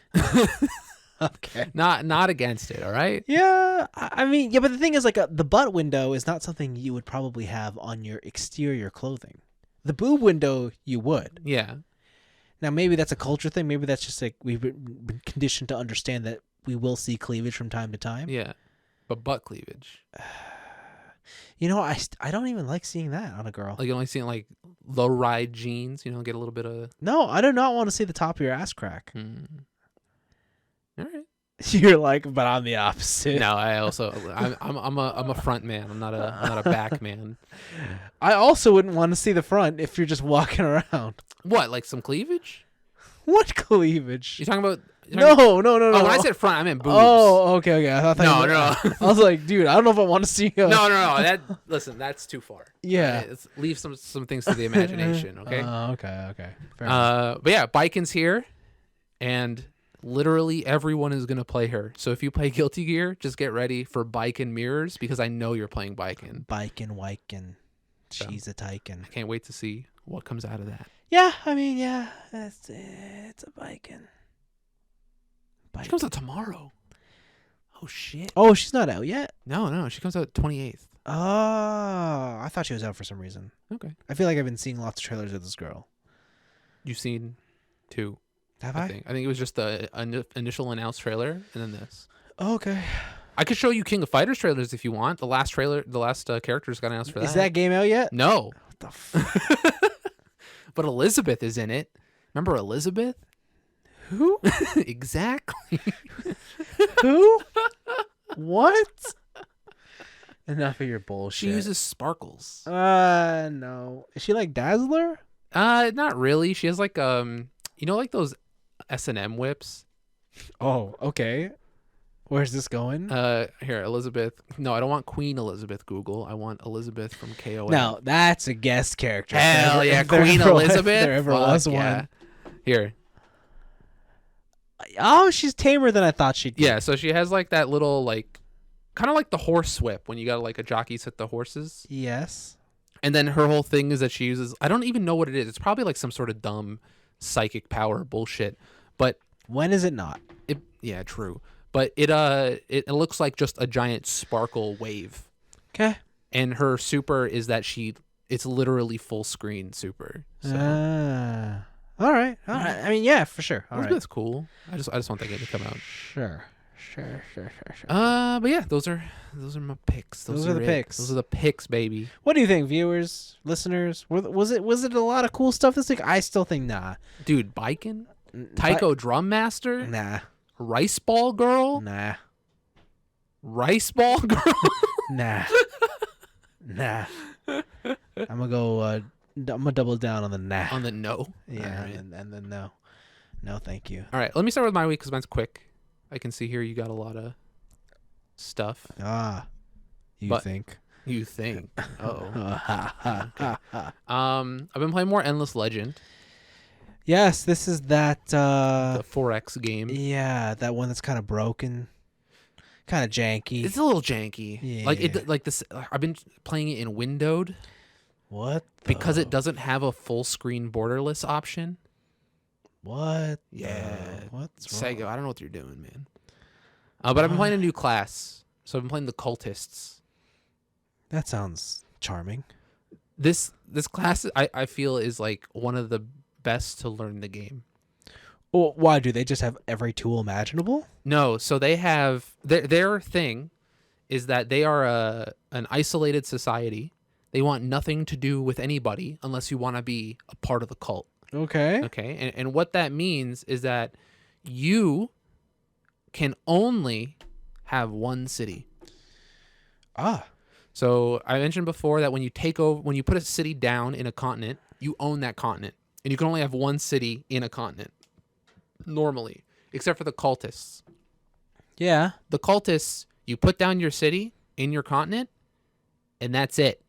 Okay. Not against it. All right. Yeah, I mean, yeah, but the thing is, like, the butt window is not something you would probably have on your exterior clothing. The boob window, you would. Yeah. Now, maybe that's a culture thing. Maybe that's just like we've been conditioned to understand that we will see cleavage from time to time. Yeah. But butt cleavage. You know, I don't even like seeing that on a girl. Like you only see like low ride jeans. You know, get a little bit of. No, I do not want to see the top of your ass crack. All right. You're like, but I'm the opposite. No, I also I'm a front man. I'm not a back man. I also wouldn't want to see the front if you're just walking around. What, like some cleavage? What cleavage? You talking about? No. Oh, when I said front, I meant boobs. Oh, okay. I thought No, you no. I was like, dude, I don't know if I want to see. No. Listen, that's too far. Yeah. Leave some things to the imagination. Okay. Okay. Fair enough. But yeah, Baiken's here, and literally everyone is gonna play her. So if you play Guilty Gear, just get ready for Baiken mirrors because I know you're playing Baiken. Wyken. She's a Tyken. I can't wait to see what comes out of that. Yeah, I mean, yeah, it's a Vyken. She comes out tomorrow. Oh shit. Oh, she's not out yet? No, she comes out 28th. Oh, I thought she was out for some reason. Okay. I feel like I've been seeing lots of trailers of this girl. You've seen 2. Have I I? think it was just the initial announced trailer and then this. Oh, okay. I could show you King of Fighters trailers if you want. The last characters got announced for that. Is that game out yet? No. What the fuck? But Elizabeth is in it. Remember Elizabeth? Who? Exactly. Who? What? Enough of your bullshit. She uses sparkles. No. Is she like Dazzler? Not really. She has like like those S&M whips. Oh, okay. Where's this going? Here, Elizabeth. No, I don't want Queen Elizabeth Google. I want Elizabeth from KOA. No, that's a guest character. Hell yeah, If there Queen ever was- Elizabeth. There ever Fuck was yeah. one. Here. Oh, she's tamer than I thought she'd be. Yeah, so she has like that little like kind of like the horse whip when you got like a jockey sit the horses. Yes. And then her whole thing is that she uses, I don't even know what it is. It's probably like some sort of dumb psychic power bullshit. But When is it not? yeah, true. But it looks like just a giant sparkle wave. Okay. And her super is that it's literally full screen super. So All right. I mean, yeah, for sure. All right. Elizabeth's cool. I just want that game to come out. Sure. But yeah, those are my picks. Those are the picks. Those are the picks, baby. What do you think, viewers, listeners? Was it a lot of cool stuff this week? I still think nah. Dude, biking, Taiko Drum Master, Nah. Rice Ball Girl, Nah. Rice Ball Girl. Nah. Nah. I'm gonna go. I'm gonna double down on the nah. On the no. Yeah, All right. and then no. No, thank you. All right, let me start with my week because mine's quick. I can see here you got a lot of stuff. You But- think? You think? Oh. Yes, I've been playing more Endless Legend, this is that. the 4X game. Yeah, that one that's kind of broken, kind of janky. It's a little janky. Like Yeah. like this. I've been playing it in windowed What? because it the- doesn't have a full screen borderless option. What? Yeah. What's wrong? Sego, I don't know what you're doing, man. But I've been playing a new class, so I've been playing the cultists. That sounds charming. This class I feel is like one of the best to learn the game. Well, why do they just have every tool imaginable? No, so they have their thing is that they are an isolated society. They want nothing to do with anybody unless you want to be a part of the cult. Okay. Okay, and what that means is that you can only have one city. So I mentioned before that when you put a city down in a continent, you own that continent, and you can only have one city in a continent normally, except for the cultists. Yeah. The cultists, you put down your city in your continent, and that's it.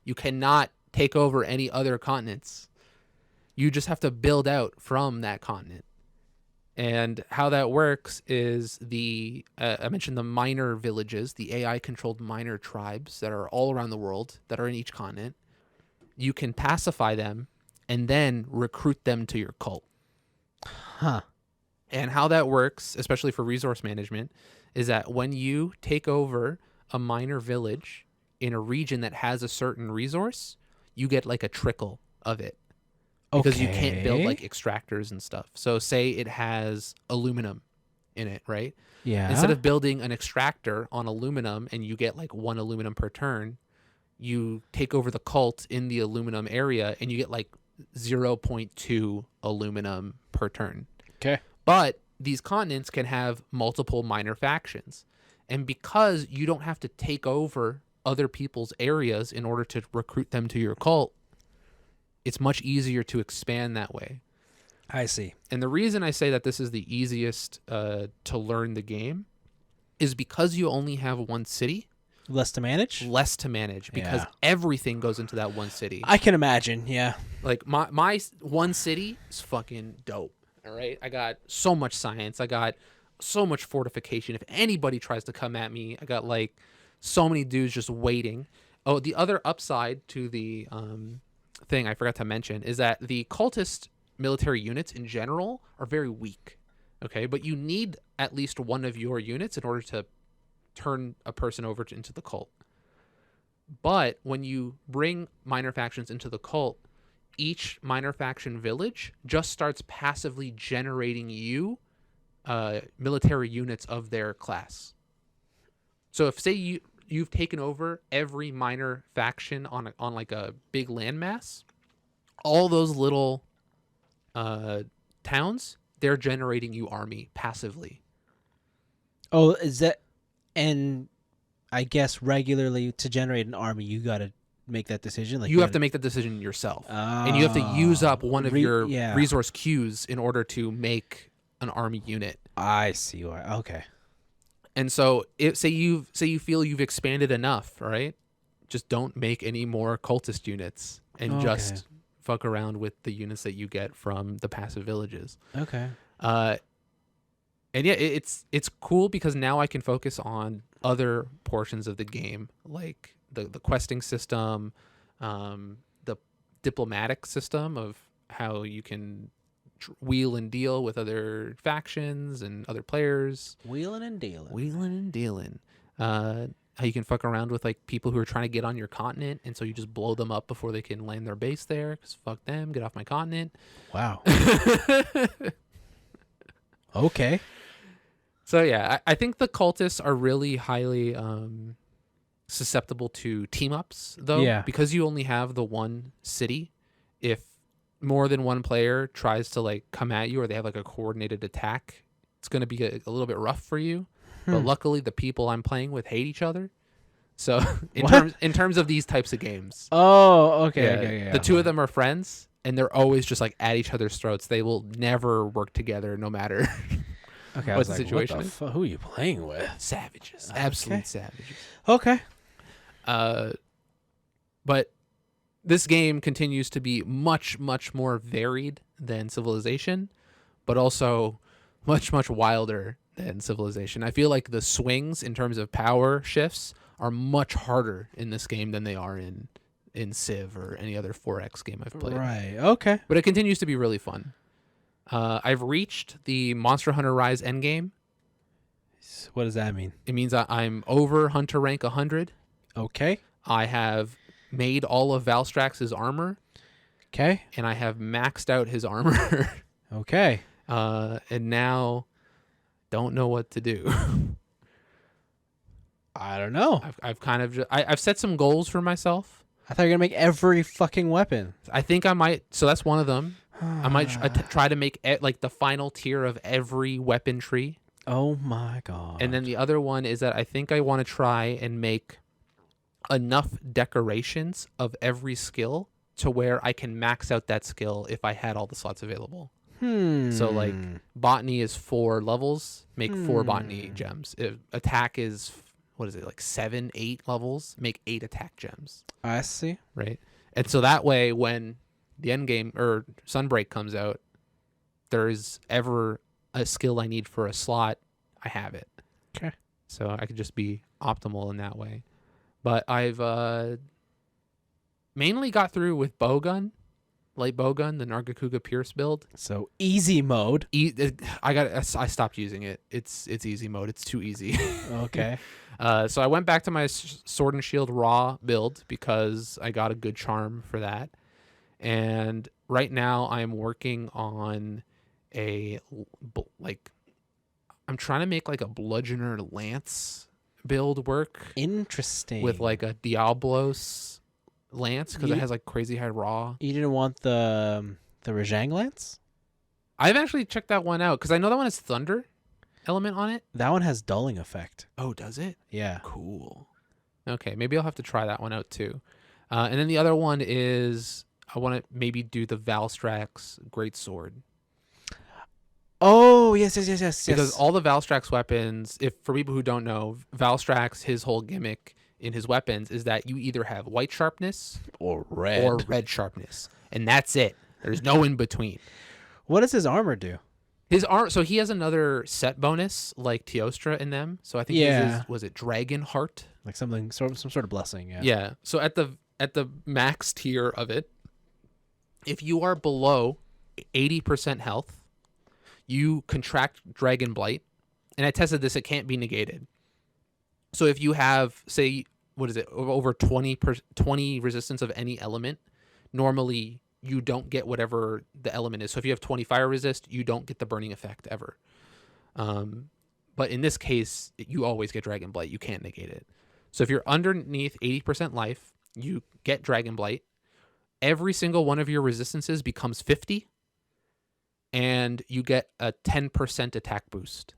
You cannot take over any other continents. You just have to build out from that continent. And how that works is I mentioned the minor villages, the AI-controlled minor tribes that are all around the world, that are in each continent. You can pacify them and then recruit them to your cult. Huh. And how that works, especially for resource management, is that when you take over a minor village in a region that has a certain resource, you get like a trickle of it. Because you can't build like extractors and stuff. So say it has aluminum in it, right? Yeah. Instead of building an extractor on aluminum and you get like 1 aluminum per turn, you take over the cult in the aluminum area and you get like 0.2 aluminum per turn. Okay. But these continents can have multiple minor factions. And because you don't have to take over other people's areas in order to recruit them to your cult, it's much easier to expand that way. I see. And the reason I say that this is the easiest to learn the game is because you only have one city, Less to manage? less to manage, because Yeah. everything goes into that one city. I can imagine, yeah. Like my one city is fucking dope. All right, I got so much science. I got so much fortification. If anybody tries to come at me, I got like so many dudes just waiting. Oh, the other upside to the thing I forgot to mention is that the cultist military units in general are very weak. Okay, but you need at least one of your units in order to turn a person over into the cult. But when you bring minor factions into the cult, each minor faction village just starts passively generating you military units of their class. So if say you've taken over every minor faction on like a big landmass, all those little towns they're generating you army passively. Oh, is that? And I guess regularly to generate an army, you got to make that decision. Like You have to make the decision yourself, and you have to use Oh, up one of your yeah. resource queues in order to make an army unit. I see why. Okay. And so, say you feel you've expanded enough, right? Just don't make any more cultist units, and Okay. just fuck around with the units that you get from the passive villages. Okay. And yeah, it's cool because now I can focus on other portions of the game, like the questing system, the diplomatic system of how you can wheel and deal with other factions and other players. Wheeling and dealing. Wheeling and dealing. How you can fuck around with like people who are trying to get on your continent, and so you just blow them up before they can land their base there. Because fuck them, get off my continent. Wow. Okay. So yeah, I think the cultists are really highly susceptible to team ups, though. Yeah. Because you only have the one city. If more than one player tries to like come at you, or they have like a coordinated attack, it's going to be a little bit rough for you. But luckily, the people I'm playing with hate each other. So in terms of these types of games, Oh, okay. Yeah. the two of them are friends, and they're always just like at each other's throats. They will never work together, no matter Okay. what the situation What is. who are you playing with? Savages, absolute savages. Okay. But this game continues to be much, much more varied than Civilization, but also much, much wilder than Civilization. I feel like the swings in terms of power shifts are much harder in this game than they are in Civ or any other 4X game I've played. Right. Okay. But it continues to be really fun. I've reached the Monster Hunter Rise endgame. What does that mean? It means I'm over Hunter rank 100. Okay. I have made all of Valstrax's armor, Okay. and I have maxed out his armor. Okay. And now don't know what to do. I don't know. I've kind of I've set some goals for myself. I thought you were gonna make every fucking weapon. I think I might. So that's one of them. I might try to make like the final tier of every weapon tree. Oh my god. And then the other one is that I think I want to try and make enough decorations of every skill to where I can max out that skill if I had all the slots available. So like botany is 4 levels, make 4 botany gems. If attack is, what is it, like 7, 8 levels, make 8 attack gems. I see. Right. And so that way, when the end game or Sunbreak comes out, there's ever a skill I need for a slot, I have it. Okay. So I could just be optimal in that way. But I've mainly got through with bowgun, light bowgun, the Nargacuga Pierce build. So easy mode. I stopped using it. It's easy mode. It's too easy. Okay. So I went back to my Sword and Shield raw build because I got a good charm for that. And right now I'm working on I'm trying to make like a bludgeoner lance build work Interesting. with like a Diablos lance because it has like crazy high raw. You didn't want the Rajang lance? I've actually checked that one out because I know that one has thunder element on it. That one has dulling effect. Oh, does it? Yeah. Cool. Okay, maybe I'll have to try that one out too. And then the other one is I want to maybe do the Valstrax Greatsword. Oh, yes. Because all the Valstrax weapons, if for people who don't know, Valstrax, his whole gimmick in his weapons is that you either have white sharpness or red. sharpness. And that's it. There's no in between. What does his armor do? His arm, so he has another set bonus like Teostra in them. So I think his was it Dragon Heart? Like some sort of blessing, yeah. Yeah. So at the max tier of it, if you are below 80% health, you contract Dragon Blight. And I tested this, it can't be negated. So if you have, say, what is it, over 20 resistance of any element, normally you don't get whatever the element is. So if you have 20 fire resist, you don't get the burning effect ever. But in this case, you always get Dragon Blight. You can't negate it. So if you're underneath 80% life, you get Dragon Blight. Every single one of your resistances becomes 50. and you get a 10% attack boost.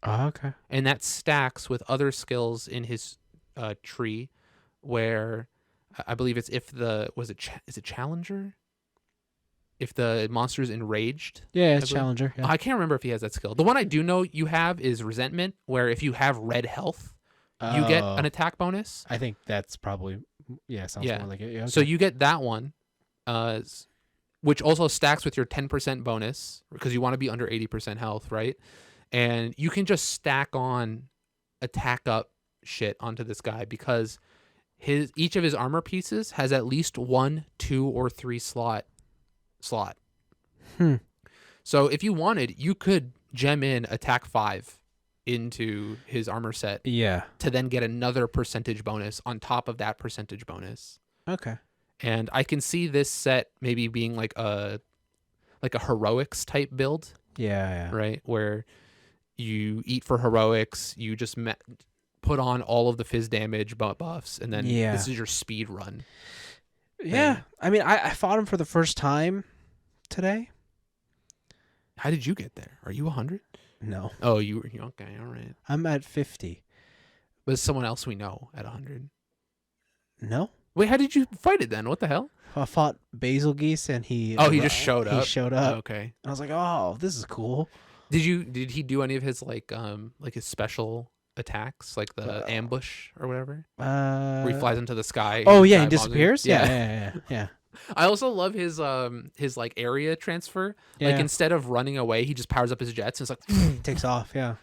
Oh, okay. And that stacks with other skills in his tree, where I believe it's if the is it Challenger? If the monster's enraged. Yeah, I it's believe. Challenger. Yeah. I can't remember if he has that skill. The one I do know you have is Resentment, where if you have red health, you get an attack bonus. I think that's probably sounds more like it. Yeah, So okay. you get that one, which also stacks with your 10% bonus because you want to be under 80% health, right? And you can just stack on attack up shit onto this guy because each of his armor pieces has at least 1, 2, or 3 slot. Hmm. So if you wanted, you could gem in attack 5 into his armor set Yeah. to then get another percentage bonus on top of that percentage bonus. Okay. And I can see this set maybe being like a heroics type build, Yeah. right? Where you eat for heroics, you just put on all of the fizz damage buffs, and then this is your speed run. Yeah. thing. I mean, I fought him for the first time today. How did you get there? Are you 100? No, Oh, you okay? All right. I'm at 50. But it's someone else we know at 100. No, Wait, how did you fight it then? What the hell? I fought Basil Geese and he. He just showed up. He showed up. Okay. I was like, oh, this is cool. Did he do any of his like his special attacks, like the ambush or whatever? Where he flies into the sky. Oh yeah, dive and bombs him? disappears. Yeah. I also love his like area transfer. Like instead of running away, he just powers up his jets and it's like Takes off. Yeah.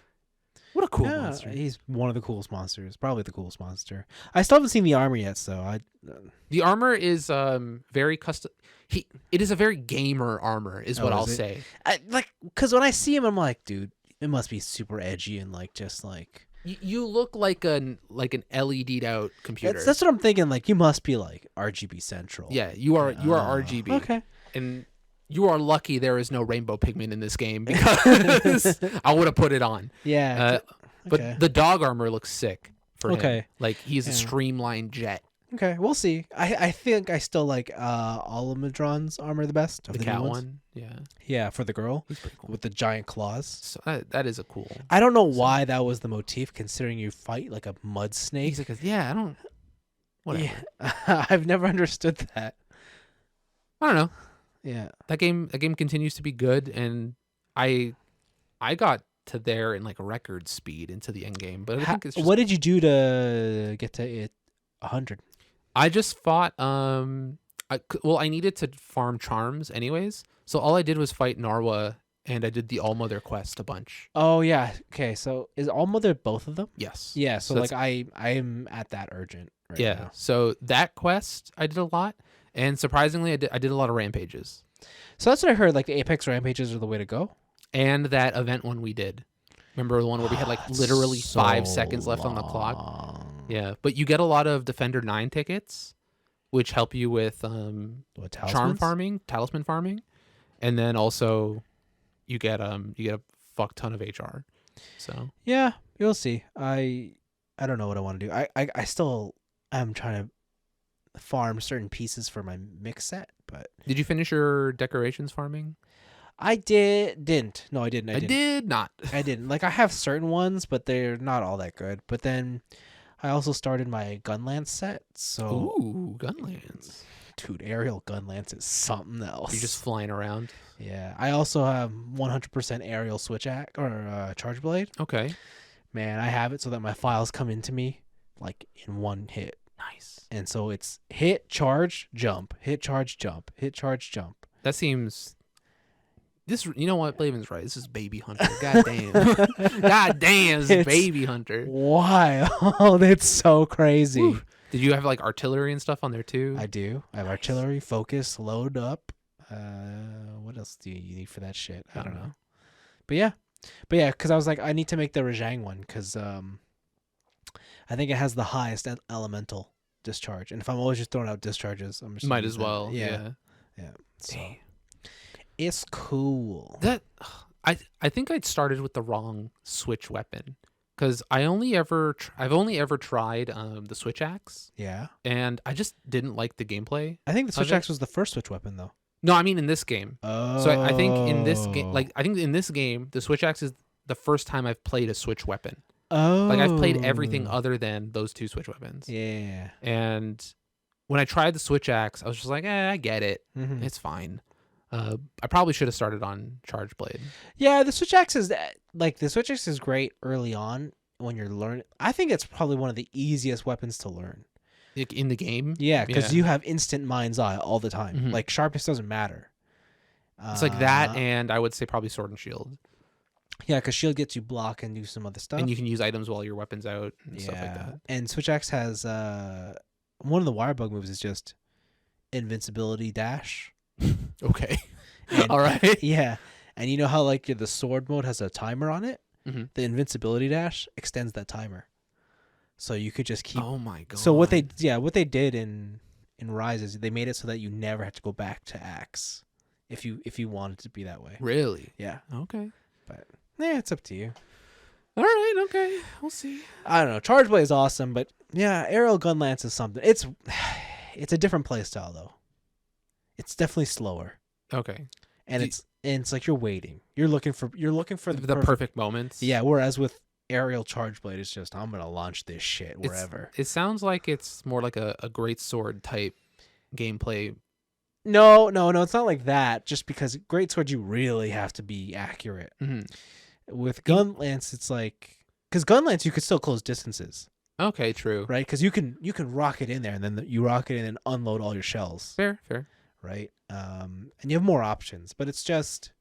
What a cool Yeah, monster. he's one of the coolest monsters. Probably the coolest monster. I still haven't seen the armor yet, so The armor is very custom. It is a very gamer armor, is what I'll say. Because when I see him, I'm like, dude, it must be super edgy and like just like. You look like an LED'd out computer. That's what I'm thinking. Like you must be like RGB Central. Yeah, you are RGB. Okay. And you are lucky there is no rainbow pigment in this game because I would have put it on. Yeah. But the dog armor looks sick for him. Okay. Like he's a streamlined jet. Okay, we'll see. I think I still like Olamadron's armor the best. Of The new cat ones. one. Yeah. Yeah, for the girl He's pretty cool. with the giant claws. So that is a cool. I don't know why that was the motif, considering you fight like a mud snake. He's like, I don't. Whatever. Yeah. I've never understood that. I don't know. Yeah. That game continues to be good, and I got to there in like record speed into the end game, but I think it's just, What did you do to get to it 100? I just fought I needed to farm charms anyways, so all I did was fight Narwa, and I did the Allmother quest a bunch. Oh yeah. Okay, so is Allmother both of them? Yes. Yeah, so like that's- I am at that urgent right yeah. now. So that quest I did a lot, and surprisingly I did a lot of rampages. So that's what I heard, like the Apex rampages are the way to go. And that event one we did. Remember the one where we had like literally 5 seconds left on the clock? Yeah, but you get a lot of Defender 9 tickets, which help you with charm farming, talisman farming, and then also you get a fuck ton of HR. So Yeah, you'll see. I don't know what I want to do. I still am trying to farm certain pieces for my mix set, but did you finish your decorations farming? I didn't. No, I didn't. I did not. I didn't. Like I have certain ones, but they're not all that good. But then I also started my Gunlance set. So Ooh, Gunlance. dude, aerial Gunlance is something else. You're just flying around. Yeah. I also have 100% aerial switch charge blade. Okay. Man, I have it so that my files come into me like in one hit. Nice. And so it's hit, charge, jump, hit, charge, jump, hit, charge, jump. That seems. You know what? Blaven's right. This is Baby Hunter. God damn. God damn, this is Baby Hunter. Wow. That's so crazy. Whew. Did you have like artillery and stuff on there too? I do. I have artillery, focus, load up. What else do you need for that shit? I don't know. But yeah, because I was like, I need to make the Rajang one because I think it has the highest elemental discharge. And if I'm always just throwing out discharges, I'm just might as well. Yeah. So Damn. it's cool. That I think I'd started with the wrong switch weapon because I've only ever tried the switch axe. Yeah. And I just didn't like the gameplay. I think the switch Okay. axe was the first switch weapon though. No, I mean in this game. Oh. So I think in this game, the switch axe is the first time I've played a switch weapon. Oh. Like I've played everything other than those two switch weapons. Yeah. And when I tried the switch axe, I was just like, I get it. Mhm. It's fine. I probably should have started on charge blade. Yeah, the switch axe is great early on when you're learning. I think it's probably one of the easiest weapons to learn. Like in the game. Yeah, because you have instant mind's eye all the time. Mhm. Like sharpness doesn't matter. It's like that, and I would say probably sword and shield. Yeah, because shield gets you block and do some other stuff. And you can use items while your weapon's out and stuff like that. And switch axe has one of the wire bug moves is just invincibility dash. Okay. And, all right. Yeah, and you know how like the sword mode has a timer on it? Mm-hmm. The invincibility dash extends that timer, so you could just keep. Oh my god! So what they did in Rise is they made it so that you never had to go back to axe, if you wanted to be that way. Really? Yeah, Okay. but yeah, it's up to you. All right. Okay. We'll see. I don't know. Charge blade is awesome, but yeah, aerial gun lance is something. It's a different play style though. It's definitely slower, Okay. and it's like you're waiting. You're looking for The perfect moments. Yeah, whereas with aerial charge blade, it's just I'm gonna launch this shit wherever. It sounds like it's more like a great sword type gameplay. No, it's not like that. Just because great sword, you really have to be accurate. Mm-hmm. With gun lance, it's like because gun lance you could still close distances, Okay, true. right? Because you can rocket in there and then you rocket in and unload all your shells, Fair. right? And you have more options, but it's just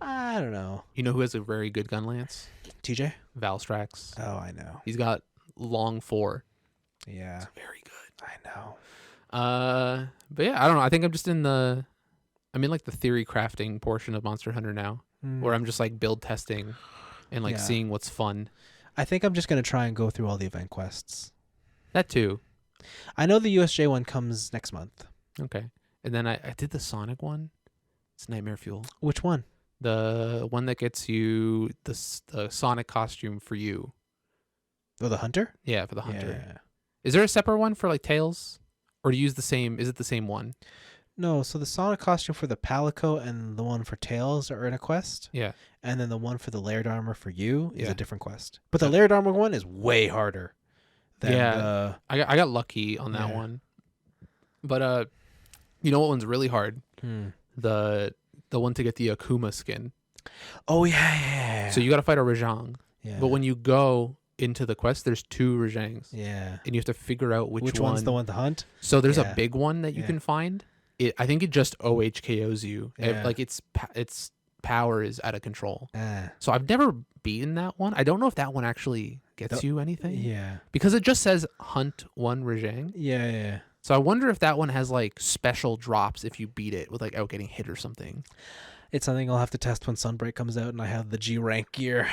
I don't know. You know who has a very good gun lance? TJ? Valstrax. Oh, I know. He's got long 4. Yeah, It's very good. I know. But yeah, I don't know. I think I'm in like the theory crafting portion of Monster Hunter now, where I'm just like build testing and like seeing what's fun. I think I'm just gonna try and go through all the event quests. That too. I know the USJ one comes next month. Okay. And then I did the Sonic one. It's Nightmare Fuel. Which one? The one that gets you the Sonic costume for you. Oh, the hunter? Yeah, for the hunter. Yeah. Is there a separate one for like Tails? Or do you use the same? Is it the same one? No, so the Sonic costume for the Palico and the one for Tails are in a quest. Yeah. And then the one for the layered armor for you is Yeah. a different quest. But the layered armor one is way harder than the... I got lucky on that one. But you know what one's really hard? The one to get the Akuma skin. Oh, yeah. So you got to fight a Rajang. Yeah. But when you go into the quest, there's 2 Rajangs. Yeah. And you have to figure out which one. one's the one to hunt? So there's Yeah. a big one that you can find. I think it just OHKOs you. Yeah. Like its power is out of control. Ah. So I've never beaten that one. I don't know if that one actually gets you anything. Yeah. Because it just says hunt 1 Rajang. Yeah. So I wonder if that one has like special drops if you beat it with like out getting hit or something. It's something I'll have to test when Sunbreak comes out and I have the G rank gear.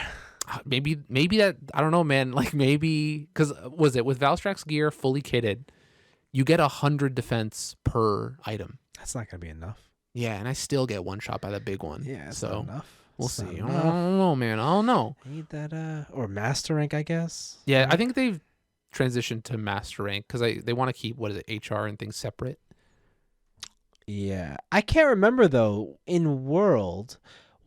Maybe that, I don't know, man. Like maybe, because was it with Valstrax gear fully kitted, you get 100 defense per item. That's not going to be enough. Yeah, and I still get one shot by the big one. Yeah, it's so not enough. we'll It's see. not I enough. don't know, man. I don't know. I need that, or master rank, I guess. Yeah, I think they've transitioned to master rank because they want to keep, what is it, HR and things separate. Yeah. I can't remember, though, in World,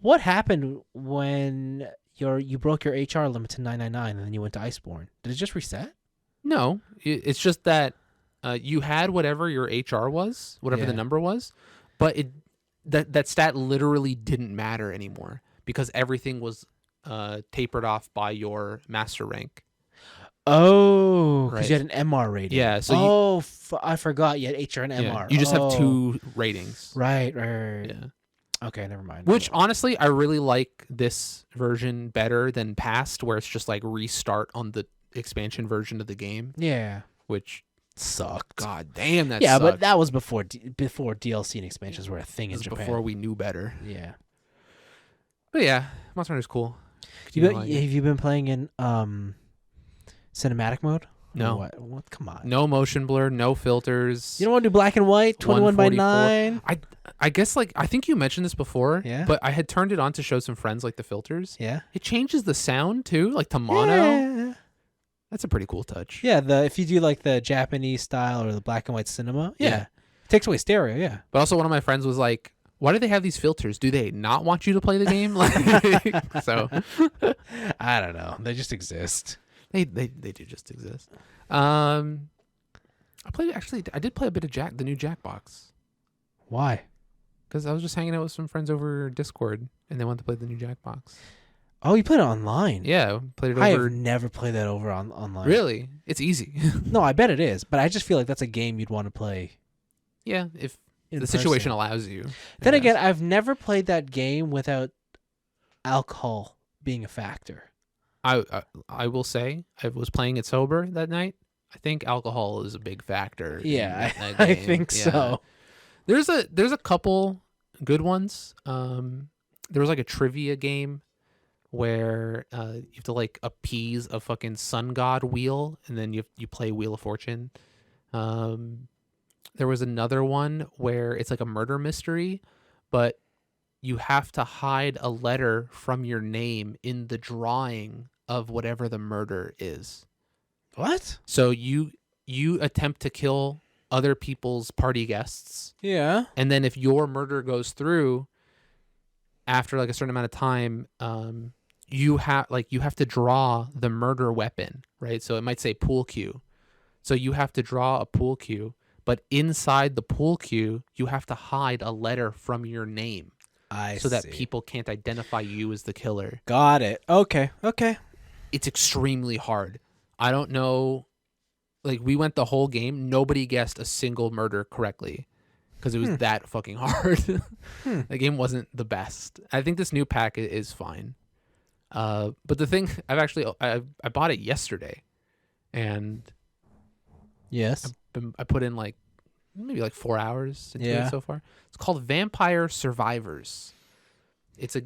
what happened when you broke your HR limit to 999 and then you went to Iceborne? Did it just reset? No, it's just that you had whatever your HR was, whatever the number was, but that stat literally didn't matter anymore because everything was tapered off by your master rank. Oh, because Right. you had an MR rating. Yeah, so I forgot you had HR and yeah, MR. you just have 2 ratings. Right. Yeah. Okay, never mind. Which honestly, I really like this version better than past, where it's just like restart on the expansion version of the game. Yeah. Which Sucked. God damn, that yeah, sucked. but that was before DLC and expansions were a thing in This is Japan. before we knew better. Yeah. But yeah, Monster Hunter's cool. Have you been playing in cinematic mode? No. Or what? Come on. No motion blur, no filters. You don't want to do black and white, 21 by 144. 9? I guess like I think you mentioned this before. Yeah. But I had turned it on to show some friends like the filters. Yeah. It changes the sound too, like to mono. Yeah. That's a pretty cool touch. Yeah, if you do like the Japanese style or the black and white cinema, yeah. takes away stereo, yeah. But also one of my friends was like, why do they have these filters? Do they not want you to play the game? Like, so I don't know. They just exist. they do just exist. I did play a bit of the new Jackbox. Why? Because I was just hanging out with some friends over Discord, and they wanted to play the new Jackbox. Oh, you played it online? Yeah, played it over. I have never played that over online. Really? It's easy. No, I bet it is, but I just feel like that's a game you'd want to play. Yeah, if in the situation person. allows you. Then I again, guess. I've never played that game without alcohol being a factor. I will say I was playing it sober that night. I think alcohol is a big factor. Yeah, in that I game. think Yeah. so. There's a couple good ones. There was like a trivia game where you have to like appease a fucking sun god wheel, and then you play Wheel of Fortune. There was another one where it's like a murder mystery, but you have to hide a letter from your name in the drawing of whatever the murder is. What? So you attempt to kill other people's party guests, Yeah. and then if your murder goes through after like a certain amount of time, you have to draw the murder weapon, right? So it might say pool cue. So you have to draw a pool cue, but inside the pool cue, you have to hide a letter from your name so that people can't identify you as the killer. Got it. Okay. It's extremely hard. I don't know. Like, we went the whole game. Nobody guessed a single murder correctly because it was that fucking hard. The game wasn't the best. I think this new pack is fine. But the thing, I bought it yesterday, and Yes. I put in like maybe like 4 hours into Yeah. it so far. It's called Vampire Survivors. It's a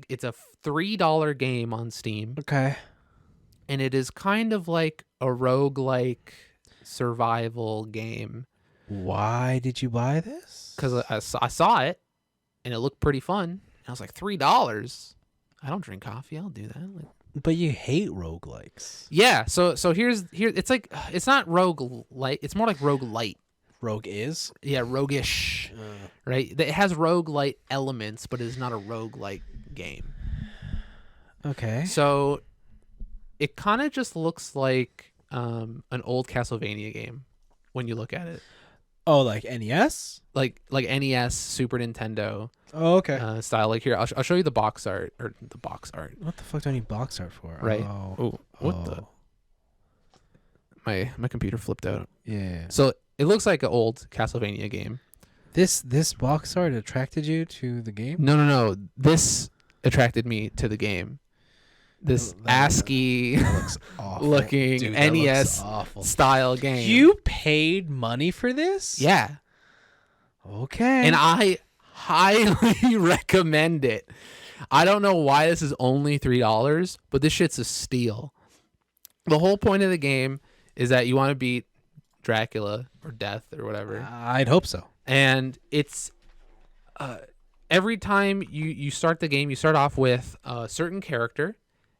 $3 game on Steam, Okay. and it is kind of like a roguelike survival game. Why did you buy this? Because I saw it, and it looked pretty fun. And I was like, $3? I don't drink coffee. I'll do that. Like, But you hate roguelikes. yeah. So here it's like, it's not roguelite. It's more like roguelite. Rogue is? Yeah, roguish. Right? It has roguelite elements, but it's not a roguelike game. Okay. So it kind of just looks like an old Castlevania game when you look at it. Oh, like NES? Like NES, Super Nintendo Oh, okay. style. Like, here, I'll show you the box art. What the fuck do I need box art for? Right. Oh. What the? My computer flipped out. Yeah. So it looks like an old Castlevania game. This box art attracted you to the game? No. This attracted me to the game. This ASCII That looks awful. looking Dude, that NES looks awful. style game. You paid money for this? Yeah. Okay. And I highly recommend it. I don't know why this is only $3, but this shit's a steal. The whole point of the game is that you want to beat Dracula or Death or whatever. I'd hope so. And it's every time you start the game, you start off with a certain character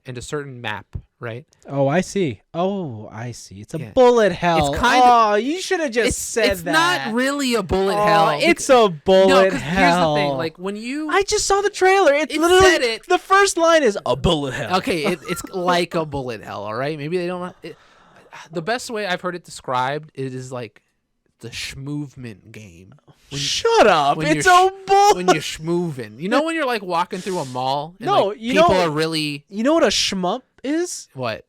and a certain map, right? Oh, I see. It's a Yeah. bullet hell. It's kind of- Oh, you should have just said it's that. not really a bullet Oh, hell. it's a bullet no, 'cause hell. here's the thing. Like, when you... I just saw the trailer. It's It literally said it. the first line is a bullet hell. Okay, it's like a bullet hell, all right? Maybe they don't... the best way I've heard it described is like the schmovement game. Shut up. when It's you're a bullet. When you're schmoving. You know when you're like walking through a mall and No, like, you people know- are really... You know what a shmump is? What?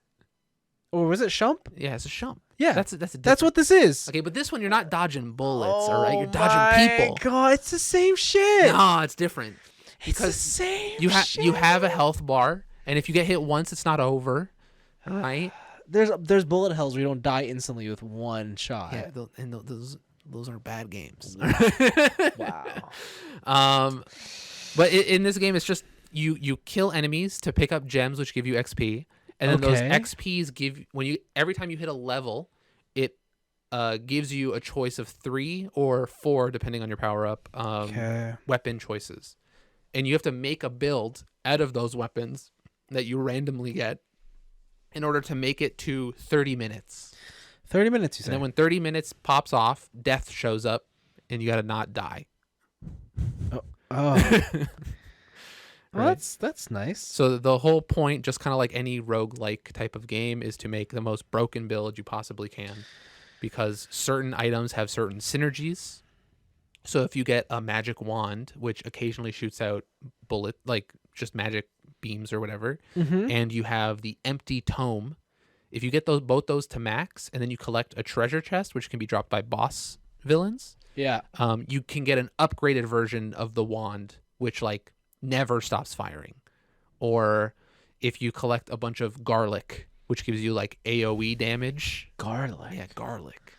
Or was it shump? Yeah, it's a shump. Yeah. That's That's what this is. Okay, but this one you're not dodging bullets, all right? You're Oh dodging my people. God, it's the same shit. No, it's different. It's the Because same you shit. have a health bar, and if you get hit once, it's not over, right? There's bullet hells where you don't die instantly with one shot. Yeah, those are bad games. Wow. But in this game, it's just you kill enemies to pick up gems, which give you XP, and then those Okay. XPs give every time you hit a level, it gives you a choice of 3 or 4, depending on your power up. Okay. Weapon choices, and you have to make a build out of those weapons that you randomly get in order to make it to 30 minutes. 30 minutes, you And said. then when 30 minutes pops off, death shows up and you got to not die. Oh, well, Right. that's nice. So the whole point, just kind of like any roguelike type of game, is to make the most broken build you possibly can, because certain items have certain synergies. So if you get a magic wand, which occasionally shoots out like just magic beams or whatever, Mm-hmm. and you have the empty tome, if you get both those to max, and then you collect a treasure chest, which can be dropped by boss villains, Yeah. you can get an upgraded version of the wand, which like never stops firing. Or if you collect a bunch of garlic, which gives you like AoE damage. Garlic. Yeah, garlic.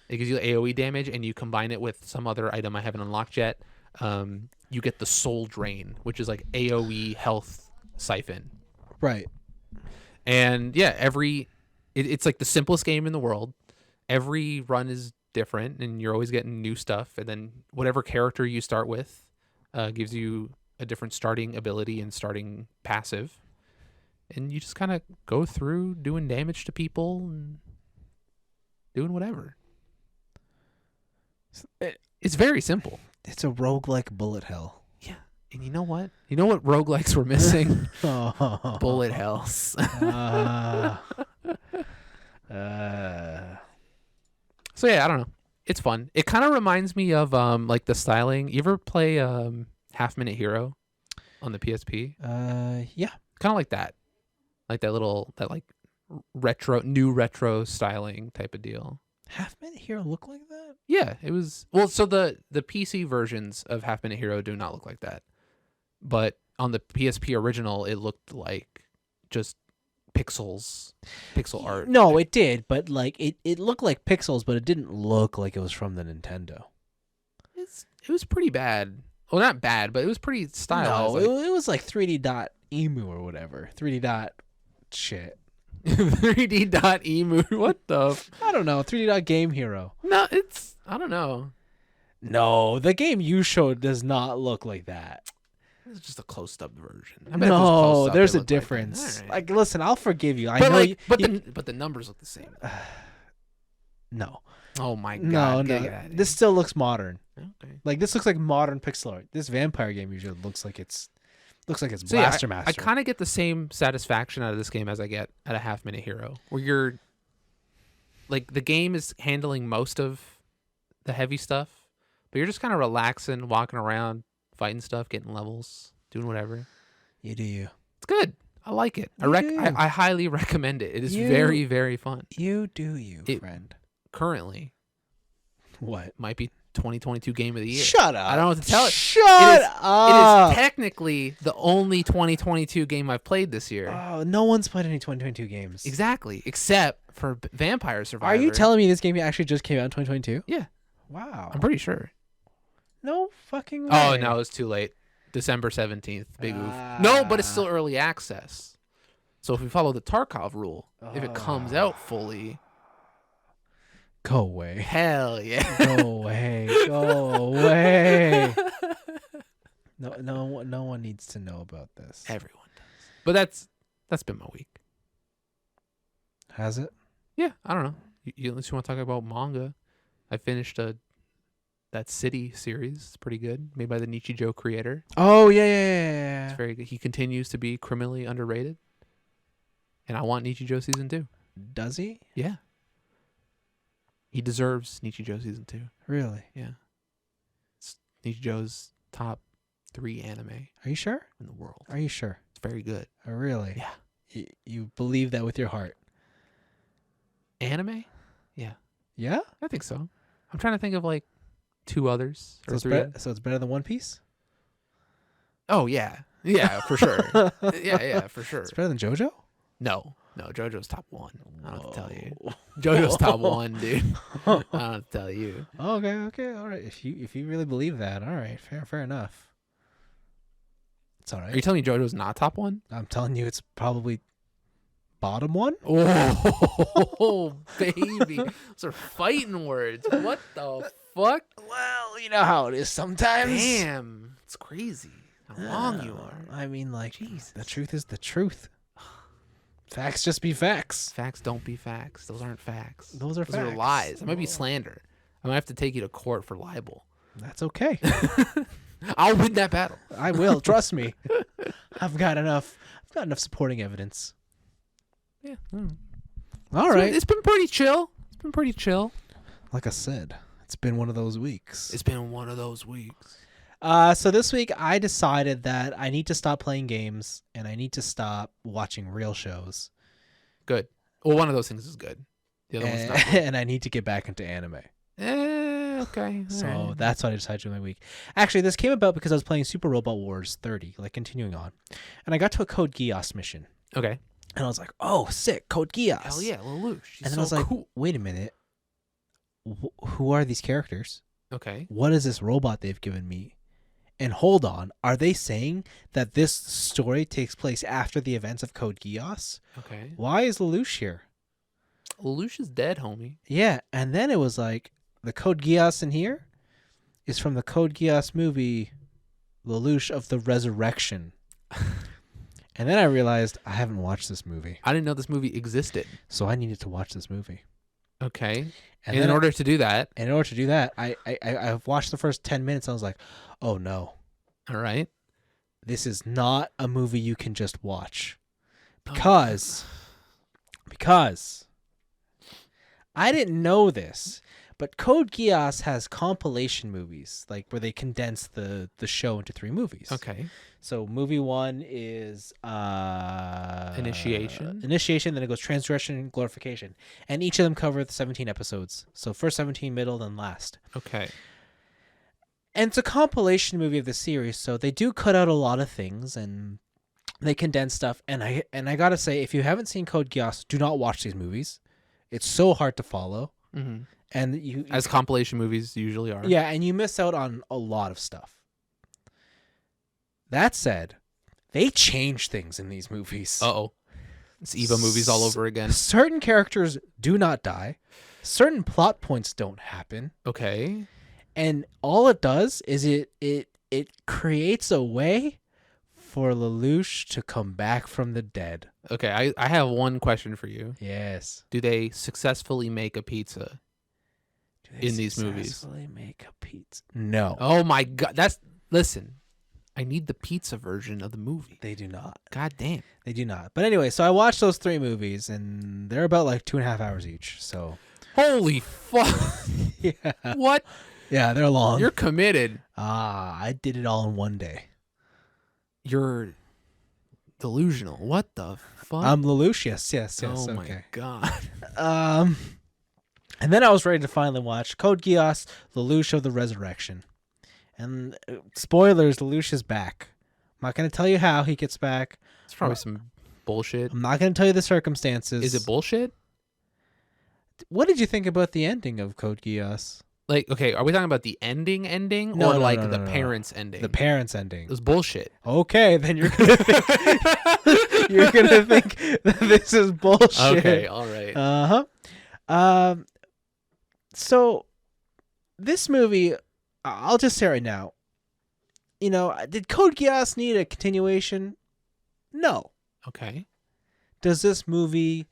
It gives you AoE damage, and you combine it with some other item I haven't unlocked yet. You get the soul drain, which is like AoE health siphon. Right. And yeah, it's like the simplest game in the world. Every run is different, and you're always getting new stuff. And then whatever character you start with gives you a different starting ability and starting passive. And you just kind of go through doing damage to people and doing whatever. It's very simple. It's a roguelike bullet hell. Yeah. And you know what? You know what roguelikes were missing? Bullet hells. So yeah, I don't know. It's fun. It kind of reminds me of like the styling. You ever play Half Minute Hero on the PSP? Yeah. Kind of like that. Like that like new retro styling type of deal. Half Minute Hero look like that? Yeah, it was. Well, so the PC versions of Half Minute Hero do not look like that. But on the PSP original, it looked like just pixel art. No, it did, but like it looked like pixels, but it didn't look like it was from the Nintendo. It was pretty bad. Well, not bad, but it was pretty stylized. No, it was like 3D dot emu or whatever. 3D dot shit. 3D dot emu. What the? I don't know. 3D dot Game Hero. No, I don't know. No, the game you showed does not look like that. It's just a close-up version. I bet if it was No, close-up, there's it a looked like that. difference. All right. Like, listen, I'll forgive you. I But know like, you, but the numbers look the same. no. Oh my No, god! no. Get out of here. This still looks modern. Okay. Like this looks like modern pixel art. This vampire game usually looks like it's So yeah, Blaster I Master. kind of get the same satisfaction out of this game as I get at a Half Minute Hero, where you're like the game is handling most of the heavy stuff, but you're just kind of relaxing, walking around, fighting stuff, getting levels, doing whatever. You do you. It's good. I like it. You do. I highly recommend it. It is You- very, very fun. You do you, It- friend. Currently, What? might be 2022 Game of the Year. Shut up. I don't know what to tell it. Shut It up. is technically the only 2022 game I've played this year. Oh, no one's played any 2022 games. Exactly, except for Vampire Survivor. Are you telling me this game actually just came out in 2022? Yeah, Wow. I'm pretty sure. No fucking way. Oh no, it's too late. December 17th. Big oof. No, but it's still early access. So if we follow the Tarkov rule, if it comes out fully, Go away. hell yeah. Go away. Go away. No one needs to know about this. Everyone does. But that's been my week. Has it? Yeah, I don't know. Unless you want to talk about manga, I finished that City series. It's pretty good, made by the Nichijou creator. Oh yeah. It's very good. He continues to be criminally underrated, and I want Nichijou season 2. Does he? Yeah, he deserves Nichijou season 2. Really? Yeah, it's Nichijou's top 3 anime Are you sure? in the world. Are you sure? It's very good. Oh, really? Yeah. You believe that with your heart? Anime? Yeah, Yeah. I think so. I'm trying to think of like 2 others So or it's, 3. better, so it's better than One Piece? Oh yeah, for sure. yeah, for sure. It's better than JoJo? No, JoJo's top 1. I don't have to tell you. Whoa. JoJo's top 1, dude. I don't have to tell you. Okay, all right. If you really believe that, all right, fair enough. It's all Are you right. telling me JoJo's not top 1? I'm telling you, it's probably bottom one. Oh, baby. Those are fighting words. What the fuck? Well, you know how it is sometimes. Damn. It's crazy how wrong you are. I mean, like, Jesus. the truth is the truth. Facts just be facts. Facts don't be facts. Those aren't facts. Those are Those are facts. lies. It might be slander. I might have to take you to court for libel. That's okay. I'll win that battle. I will. Trust me. I've got enough supporting evidence. Yeah. All right. It's been pretty chill. Like I said, it's been one of those weeks. So this week I decided that I need to stop playing games and I need to stop watching real shows. Good. Well, one of those things is good. The other one's not good. And I need to get back into anime. Okay. So All right. that's what I decided to do my week. Actually, this came about because I was playing Super Robot Wars 30, like continuing on. And I got to a Code Geass mission. Okay. And I was like, oh, sick, Code Geass. Hell yeah, Lelouch. She's And then so I was like, cool. wait a minute. Who are these characters? Okay. What is this robot they've given me? And hold on, are they saying that this story takes place after the events of Code Geass? Okay. Why is Lelouch here? Lelouch is dead, homie. Yeah, and then it was like, the Code Geass in here is from the Code Geass movie, Lelouch of the Resurrection. And then I realized I haven't watched this movie. I didn't know this movie existed. So I needed to watch this movie. Okay. And in order to do that, I've watched the first 10 minutes. I was like, oh no. all right. This is not a movie you can just watch. Because I didn't know this, but Code Geass has compilation movies, like where they condense the show into 3 movies. Okay. So movie 1 is Initiation, then it goes Transgression and Glorification, and each of them cover 17 episodes. So first 17, middle, then last. Okay. And it's a compilation movie of the series, so they do cut out a lot of things and they condense stuff. And I gotta say, if you haven't seen Code Geass, do not watch these movies. It's so hard to follow, and you as compilation movies usually are. Yeah, and you miss out on a lot of stuff. That said, they change things in these movies. Uh-oh. It's Eva movies all over again. Certain characters do not die. Certain plot points don't happen. Okay. And all it does is it creates a way for Lelouch to come back from the dead. Okay, I have one question for you. Yes. Do they successfully make a pizza in these movies? Successfully make a pizza? No. Oh my God. Listen, I need the pizza version of the movie. They do not. God damn. They do not. But anyway, so I watched those 3 movies, and they're about like 2.5 hours each. So. Holy fuck. Yeah. What? Yeah, they're long. You're committed. I did it all in one day. You're delusional. What the fuck? I'm Lelouch. Yes. Oh okay. my God. And then I was ready to finally watch Code Geass, Lelouch of the Resurrection. And spoilers, Lelouch is back. I'm not going to tell you how he gets back. It's probably some bullshit. I'm not going to tell you the circumstances. Is it bullshit? What did you think about the ending of Code Geass? Like, okay, are we talking about the ending No, or no, like no, the no, no. parents ending? The parents ending. It was bullshit. Okay, then you're going to think you're going to think that this is bullshit. Okay, all right. So this movie, I'll just say right now, did Code Geass need a continuation? No. Okay. Does this movie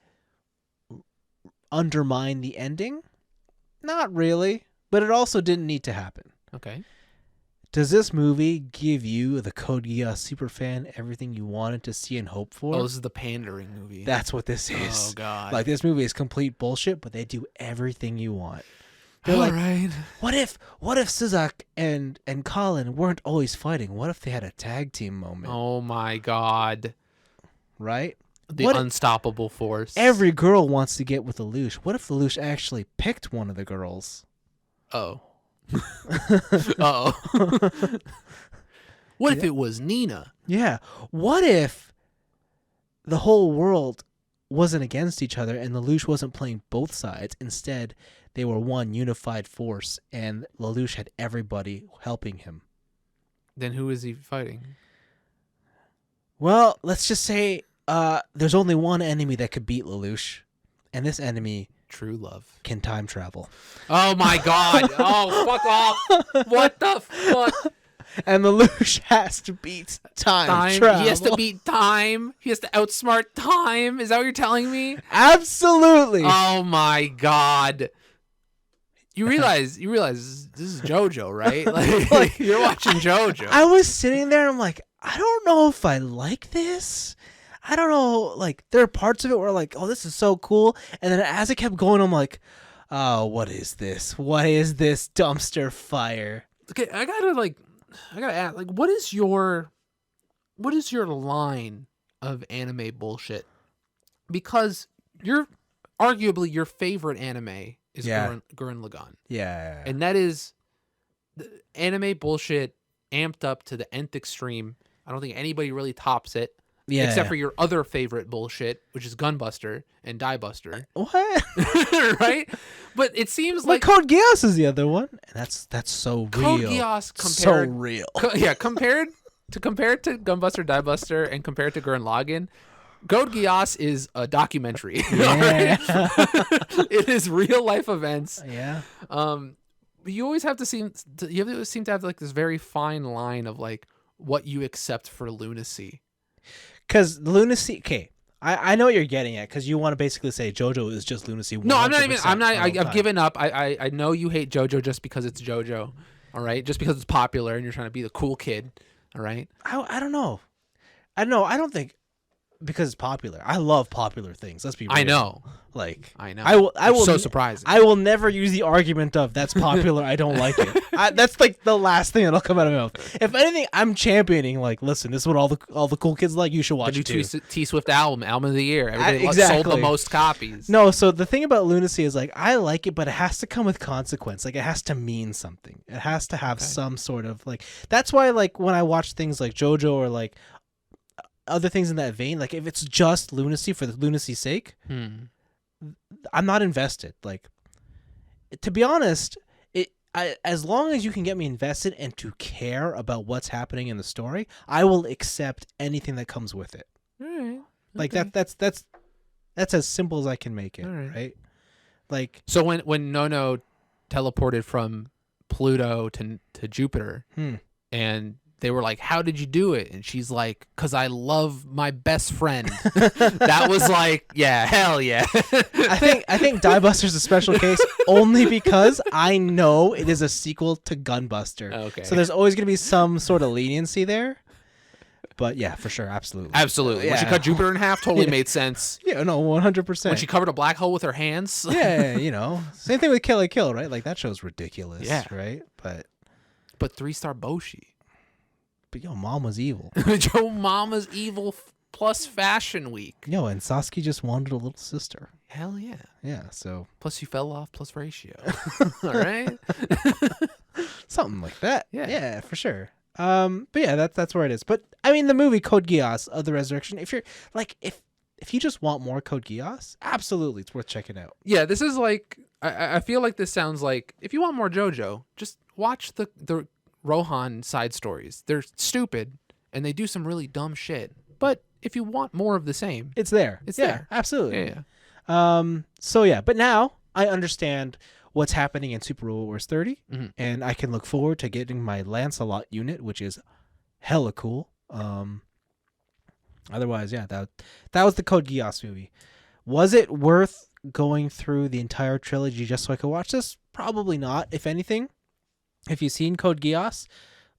undermine the ending? Not really, but it also didn't need to happen. Okay. Does this movie give you, the Code Geass superfan, everything you wanted to see and hope for? Oh, this is the pandering movie. That's what this is. Oh, God. Like, this movie is complete bullshit, but they do everything you want. They're all like, right. What if Suzak and Colin weren't always fighting? What if they had a tag team moment? Oh, my God. Right? The unstoppable force. Every girl wants to get with Lelouch. What if Lelouch actually picked one of the girls? Oh. Uh-oh. What if it was Nina? Yeah. What if the whole world wasn't against each other and Lelouch wasn't playing both sides? Instead, they were one unified force and Lelouch had everybody helping him. Then who is he fighting? Well, let's just say there's only one enemy that could beat Lelouch, and this enemy... True love. Can time travel. Oh, my God. Oh, fuck off. What the fuck? And Lelouch has to beat time travel. He has to beat time. He has to outsmart time. Is that what you're telling me? Absolutely. Oh, my God. you realize this is JoJo, right? Like you're watching JoJo. I was sitting there and I'm like, I don't know if I like this. I don't know, like there are parts of it where like, oh, this is so cool, and then as it kept going, I'm like, oh, what is this? What is this dumpster fire? Okay, I gotta ask, like, what is your line of anime bullshit? Because arguably your favorite anime is Gurren Lagann. Yeah. And that is the anime bullshit amped up to the nth extreme. I don't think anybody really tops it. Yeah. Except for your other favorite bullshit, which is Gunbuster and Diebuster. What? Right? But it seems like Code Geass is the other one. And that's so real. Code Geass compared so real. Compared to Gunbuster, Diebuster, and compared to Gurren Lagann, Code Geass is a documentary. Yeah. It is real life events. Yeah. You always have to seem to have like this very fine line of like what you accept for lunacy. Because lunacy, okay, I know what you're getting at, because you want to basically say JoJo is just lunacy. No, I've given up. I know you hate JoJo just because it's JoJo, all right? Just because it's popular and you're trying to be the cool kid, all right? I don't know. I don't think because it's popular. I love popular things. Let's be real. I know. Like I know. I will so surprising. I will never use the argument of that's popular. I don't like it. That's like the last thing that'll come out of my mouth. If anything, I'm championing like, listen, this is what all the cool kids like. You should watch it too. T Swift album of the year. Everybody exactly. sold the most copies. No, so the thing about lunacy is like I like it, but it has to come with consequence. Like it has to mean something. It has to have some sort of like. That's why like when I watch things like JoJo or like other things in that vein, like if it's just lunacy for the lunacy's sake. I'm not invested. Like, to be honest, as long as you can get me invested and to care about what's happening in the story, I will accept anything that comes with it. All right. Like that's as simple as I can make it. Right. Like, so when Nono teleported from Pluto to Jupiter, and they were like, "How did you do it?" And she's like, "'Cause I love my best friend." That was like, yeah, hell yeah. I think Diebuster's a special case only because I know it is a sequel to Gunbuster. Okay. So there's always gonna be some sort of leniency there. But yeah, for sure, absolutely. Absolutely. Yeah. When she cut Jupiter in half, totally made sense. Yeah, no, 100%. When she covered a black hole with her hands. Yeah, same thing with Kill la Kill, right? Like that show's ridiculous. Yeah. Right. But 3-star Boshi. But yo, Mama's evil. Joe Mama's evil plus Fashion Week. Yo, and Sasuke just wanted a little sister. Hell yeah. Yeah, so. Plus you fell off plus ratio. All right. Something like that. Yeah. Yeah, for sure. But yeah, that's where it is. But I mean, the movie Code Geass of the Resurrection. If you're like, if you just want more Code Geass, absolutely, it's worth checking out. Yeah, this is like, I feel like this sounds like if you want more JoJo, just watch the Rohan side stories. They're stupid and they do some really dumb shit. But if you want more of the same, it's there. It's there. there. Absolutely. Yeah. So yeah, but now I understand what's happening in Super Robot Wars 30, and I can look forward to getting my Lancelot unit, which is hella cool. Otherwise, yeah, that was the Code Geass movie. Was it worth going through the entire trilogy just so I could watch this? Probably not. If anything, if you've seen Code Geass,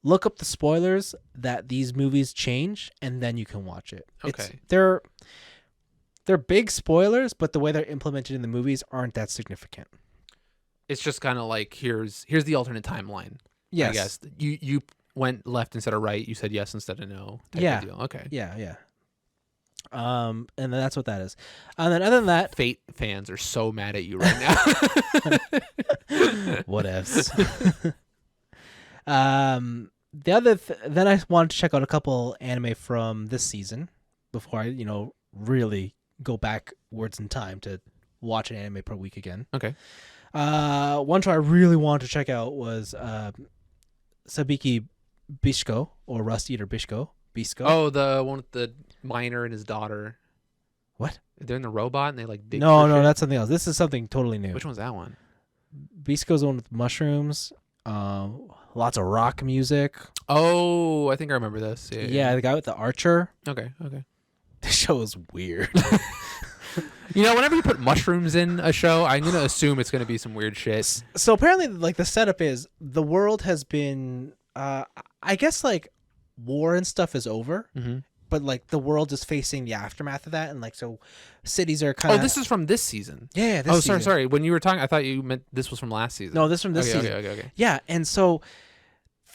look up the spoilers that these movies change, and then you can watch it. Okay. They're big spoilers, but the way they're implemented in the movies aren't that significant. It's just kind of like here's the alternate timeline. Yes. I guess you went left instead of right. You said yes instead of no. Type of deal. Okay. Yeah. And then that's what that is. And then other than that, Fate fans are so mad at you right now. Whatevs. The other then I wanted to check out a couple anime from this season before I really go backwards in time to watch an anime per week again. Okay. One show I really wanted to check out was Sabiki Bishko or Rust Eater Bishko. Oh, the one with the miner and his daughter. What? They're in the robot and they like dig. No, that's something else. This is something totally new. Which one's that one? Bishko's the one with mushrooms. Lots of rock music. Oh, I think I remember this. Yeah, the guy with the archer. Okay. This show is weird. Whenever you put mushrooms in a show, I'm gonna assume it's gonna be some weird shit. So apparently, like, the setup is the world has been, I guess, like, war and stuff is over, Mm-hmm. but like the world is facing the aftermath of that, and like so cities are kind Oh, of. this is from this season. Yeah. This Oh, season. sorry. When you were talking, I thought you meant this was from last season. No, this is from this season. Okay. Yeah, and so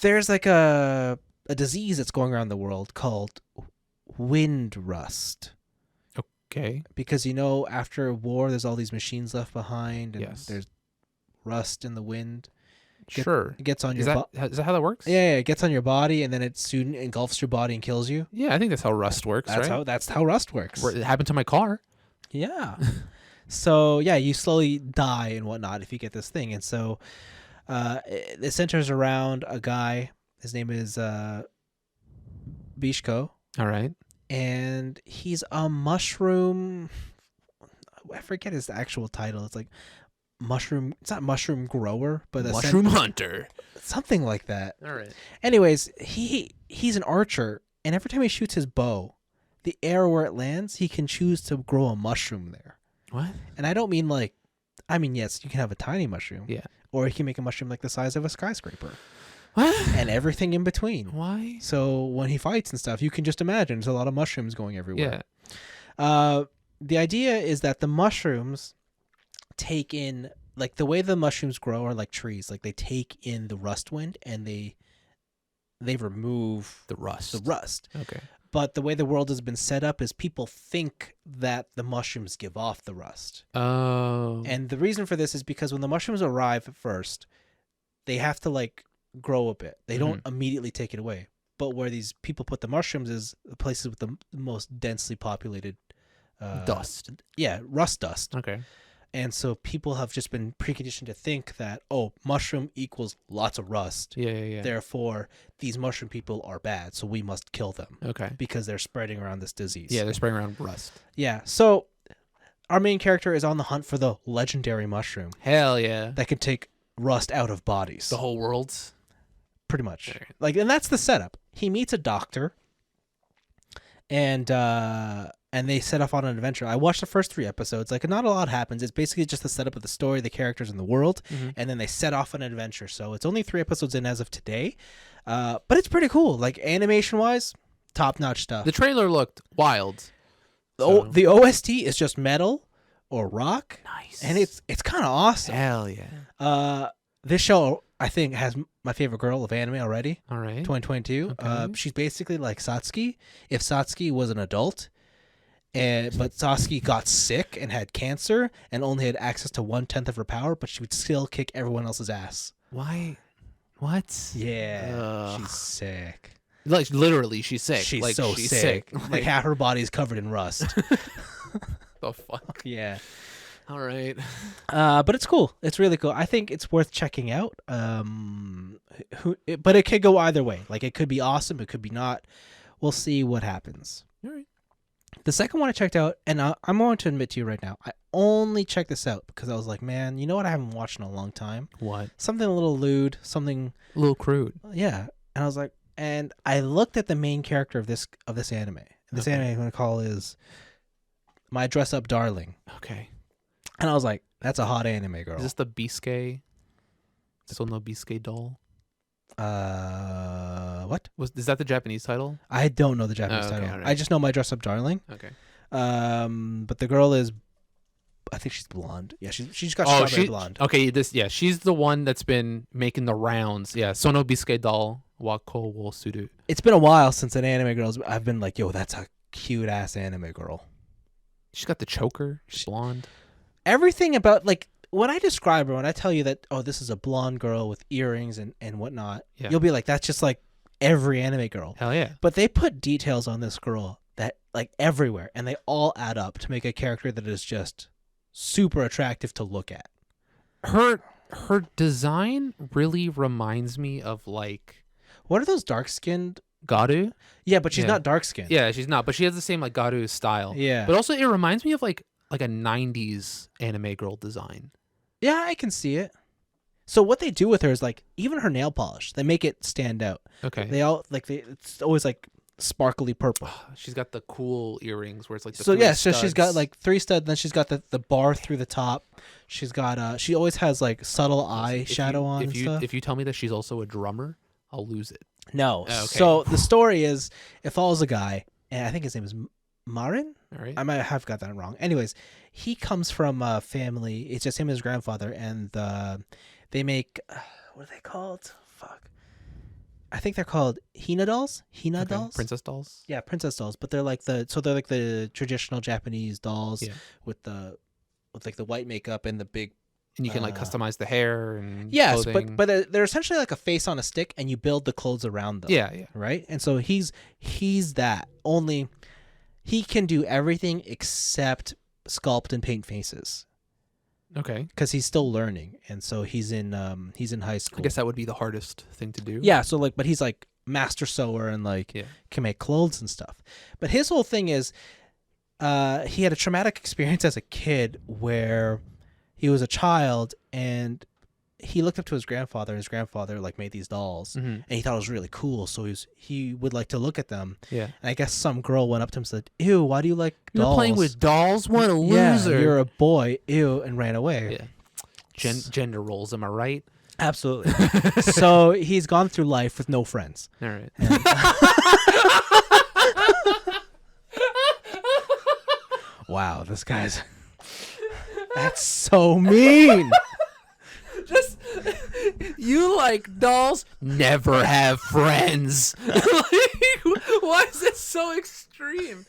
there's like a disease that's going around the world called wind rust. Okay. Because after a war, there's all these machines left behind, and Yes. there's rust in the wind. Sure. It gets on Is your that how that works? Yeah, it gets on your body, and then it soon engulfs your body and kills you. Yeah, I think that's how rust works, right? That's how rust works. It happened to my car. Yeah. So yeah, you slowly die and whatnot if you get this thing, and so it centers around a guy. His name is Bishko, All right. and he's a mushroom. I forget his actual title. It's like mushroom. It's not mushroom grower, but Mushroom hunter. something like that. All right. Anyways, he's an archer, and every time he shoots his bow, the air where it lands, he can choose to grow a mushroom there. What? And I don't mean yes, you can have a tiny mushroom. Yeah. Or you can make a mushroom like the size of a skyscraper. What? And everything in between. Why? So when he fights and stuff, you can just imagine there's a lot of mushrooms going everywhere. Yeah. The idea is that the mushrooms take in, like, the way the mushrooms grow are like trees. Like, they take in the rust wind and they remove The rust. the rust. Okay. But the way the world has been set up is people think that the mushrooms give off the rust. Oh. And the reason for this is because when the mushrooms arrive at first, they have to, like, grow a bit. They don't immediately take it away. But where these people put the mushrooms is the places with the most densely populated Dust. Yeah, rust dust. Okay. And so people have just been preconditioned to think that, mushroom equals lots of rust. Yeah. Therefore, these mushroom people are bad, so we must kill them Okay. because they're spreading around this disease. Yeah, they're spraying around rust. Yeah. So our main character is on the hunt for the legendary mushroom Hell yeah. that can take rust out of bodies. The whole world's. Pretty much. Right. Like, and that's the setup. He meets a doctor, and they set off on an adventure. I watched the first 3 episodes. Like, not a lot happens. It's basically just the setup of the story, the characters, and the world, and then they set off on an adventure. So it's only 3 episodes in as of today, but it's pretty cool. Like, animation-wise, top-notch stuff. The trailer looked wild. The OST is just metal or rock, Nice. and it's kind of awesome. Hell yeah. This show, I think, has my favorite girl of anime already. All right. 2022. Okay. She's basically like Satsuki if Satsuki was an adult, but Satsuki got sick and had cancer and only had access to 1/10 of her power, but she would still kick everyone else's ass. Why? What? Yeah, Ugh. she's sick. Like literally, she's sick. She's like, so she's sick. Like, half her body's covered in rust. the fuck. Yeah. All right. But it's cool. It's really cool. I think it's worth checking out. But it could go either way. Like, it could be awesome. It could be not. We'll see what happens. All right. The second one I checked out, and I'm going to admit to you right now, I only checked this out because I was like, man, you know what I haven't watched in a long time? What? Something a little lewd, something, A little crude. yeah. And I was like, and I looked at the main character of this anime. This anime I'm going to call is My Dress Up Darling. Okay. And I was like, that's a hot anime girl. Is this the Bisque? Still no Bisque doll? What? Is that the Japanese title? I don't know the Japanese okay, title. alright. I just know My Dress Up Darling. Okay. But the girl is, I think she's blonde. Yeah, she's got strawberry blonde. Okay, she's the one that's been making the rounds. Yeah, Sono Bisque doll Wako wo suru. It's been a while since an anime girl's. I've been like, yo, that's a cute ass anime girl. She's got the choker. She's blonde. Everything about, like, when I describe her, when I tell you that, oh, this is a blonde girl with earrings and whatnot, Yeah. you'll be like, that's just like every anime girl. Hell yeah. But they put details on this girl that, like, everywhere, and they all add up to make a character that is just super attractive to look at. Her design really reminds me of like What are those dark skinned? Garu. Yeah, but she's Yeah. not dark skinned. Yeah, she's not, but she has the same like Garu style. Yeah. But also it reminds me of like a 90s anime girl design. Yeah, I can see it. So what they do with her is, like, even her nail polish, they make it stand out. Okay. They all, like, it's always like sparkly purple. She's got the cool earrings where it's like the So three yeah, so she's got studs. like 3 studs. Then she's got the bar through the top. She's got she always has like subtle eye If shadow you, on if and you stuff. if you tell me that she's also a drummer, I'll lose it. No. Okay. So the story is it follows a guy, and I think his name is Marin. All right. I might have got that wrong. Anyways, he comes from a family. It's just him and his grandfather, and they make what are they called? Fuck. I think they're called Hina dolls. Hina Okay. dolls. Princess dolls. Yeah, princess dolls. But they're like the traditional Japanese dolls Yeah. with like the white makeup and the big. And you can like customize the hair and Yes, clothing. but they're essentially like a face on a stick, and you build the clothes around them. yeah. Right. And so he's that only. He can do everything except sculpt and paint faces Okay. because he's still learning, and so he's in high school. I guess that would be the hardest thing to do. Yeah. So like, but he's like master sewer and like Yeah. can make clothes and stuff. But his whole thing is, he had a traumatic experience as a kid where he was a child and he looked up to his grandfather. And his grandfather like made these dolls, Mm-hmm. and he thought it was really cool. So he would like to look at them. Yeah. And I guess some girl went up to him and said, "Ew, why do you like dolls? You're playing with dolls? What a Yeah, loser. you're a boy. Ew," and ran away. Yeah. Gender roles, am I right? Absolutely. So he's gone through life with no friends. All right. Wow, this guy's. That's so mean. Just you like dolls, never have friends. Like, why is this so extreme?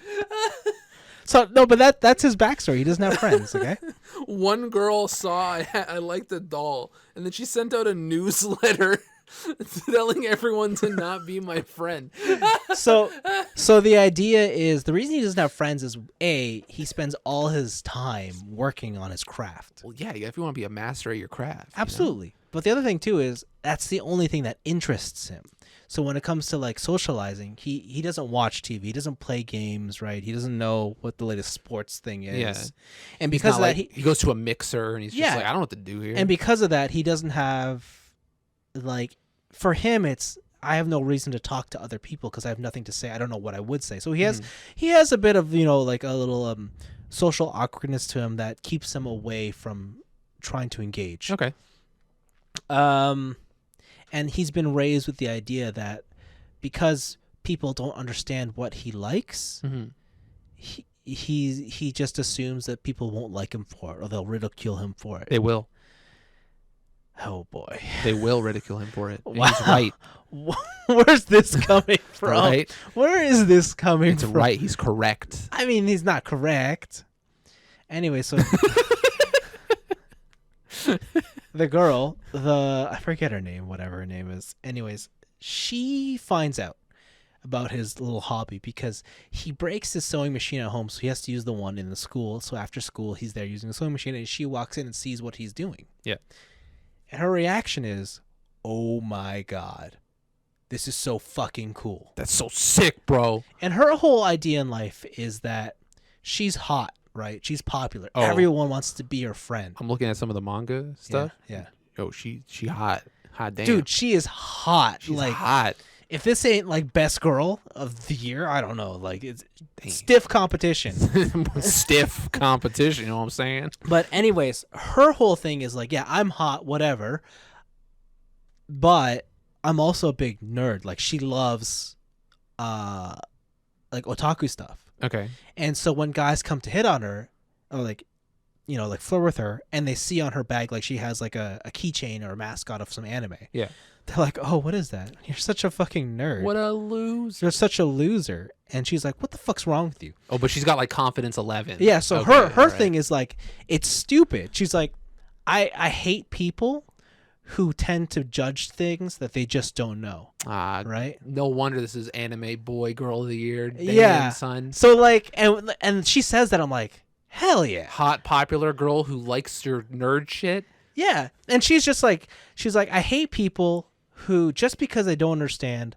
So no, but that's his backstory. He doesn't have friends. Okay. One girl saw I liked the doll, and then she sent out a newsletter telling everyone to not be my friend. So the idea is the reason he doesn't have friends is he spends all his time working on his craft. Well, yeah, if you want to be a master at your craft. Absolutely. But the other thing too is that's the only thing that interests him. So when it comes to like socializing, he doesn't watch TV, he doesn't play games, right? He doesn't know what the latest sports thing is. Yeah. And He's because not of that like, he goes to a mixer and he's just Yeah. like, I don't know what to do here. and because of that he doesn't have like for him it's I have no reason to talk to other people because I have nothing to say. I don't know what I would say. So he has a bit of, like a little social awkwardness to him that keeps him away from trying to engage. Okay. And he's been raised with the idea that because people don't understand what he likes, Mm-hmm. he just assumes that people won't like him for it or they'll ridicule him for it. They will. Oh boy. They will ridicule him for it. And Wow. he's right. Where's this coming from? Right. Where is this coming It's from? right. He's correct. I mean, he's not correct. Anyway, so the girl, I forget her name, whatever her name is. Anyways, she finds out about his little hobby because he breaks his sewing machine at home, so he has to use the one in the school. So after school, he's there using the sewing machine, and she walks in and sees what he's doing. Yeah. And her reaction is, "Oh my god, this is so fucking cool." That's so sick, bro. And her whole idea in life is that she's hot, right? She's popular. Oh. Everyone wants to be her friend. I'm looking at some of the manga stuff. Yeah. Yo, she hot. Hot damn. Dude, she is hot. she's like hot. if this ain't like best girl of the year, I don't know. Like it's Damn. stiff competition. Stiff competition, you know what I'm saying? But anyways, her whole thing is like, yeah, I'm hot, whatever. But I'm also a big nerd. Like she loves like otaku stuff. Okay. And so when guys come to hit on her or like like flirt with her and they see on her bag like she has like a keychain or a mascot of some anime. Yeah. They're like, "Oh, what is that? You're such a fucking nerd. What a loser. You're such a loser." And she's like, "What the fuck's wrong with you?" Oh, but she's got like confidence 11. Yeah, so Okay, her all right. thing is like, it's stupid. She's like, I hate people who tend to judge things that they just don't know, right? No wonder this is anime boy girl of the year. Damn, Yeah. son. So like, and she says that, I'm like, hell yeah. Hot popular girl who likes your nerd shit. Yeah. And she's like, I hate people who just because they don't understand,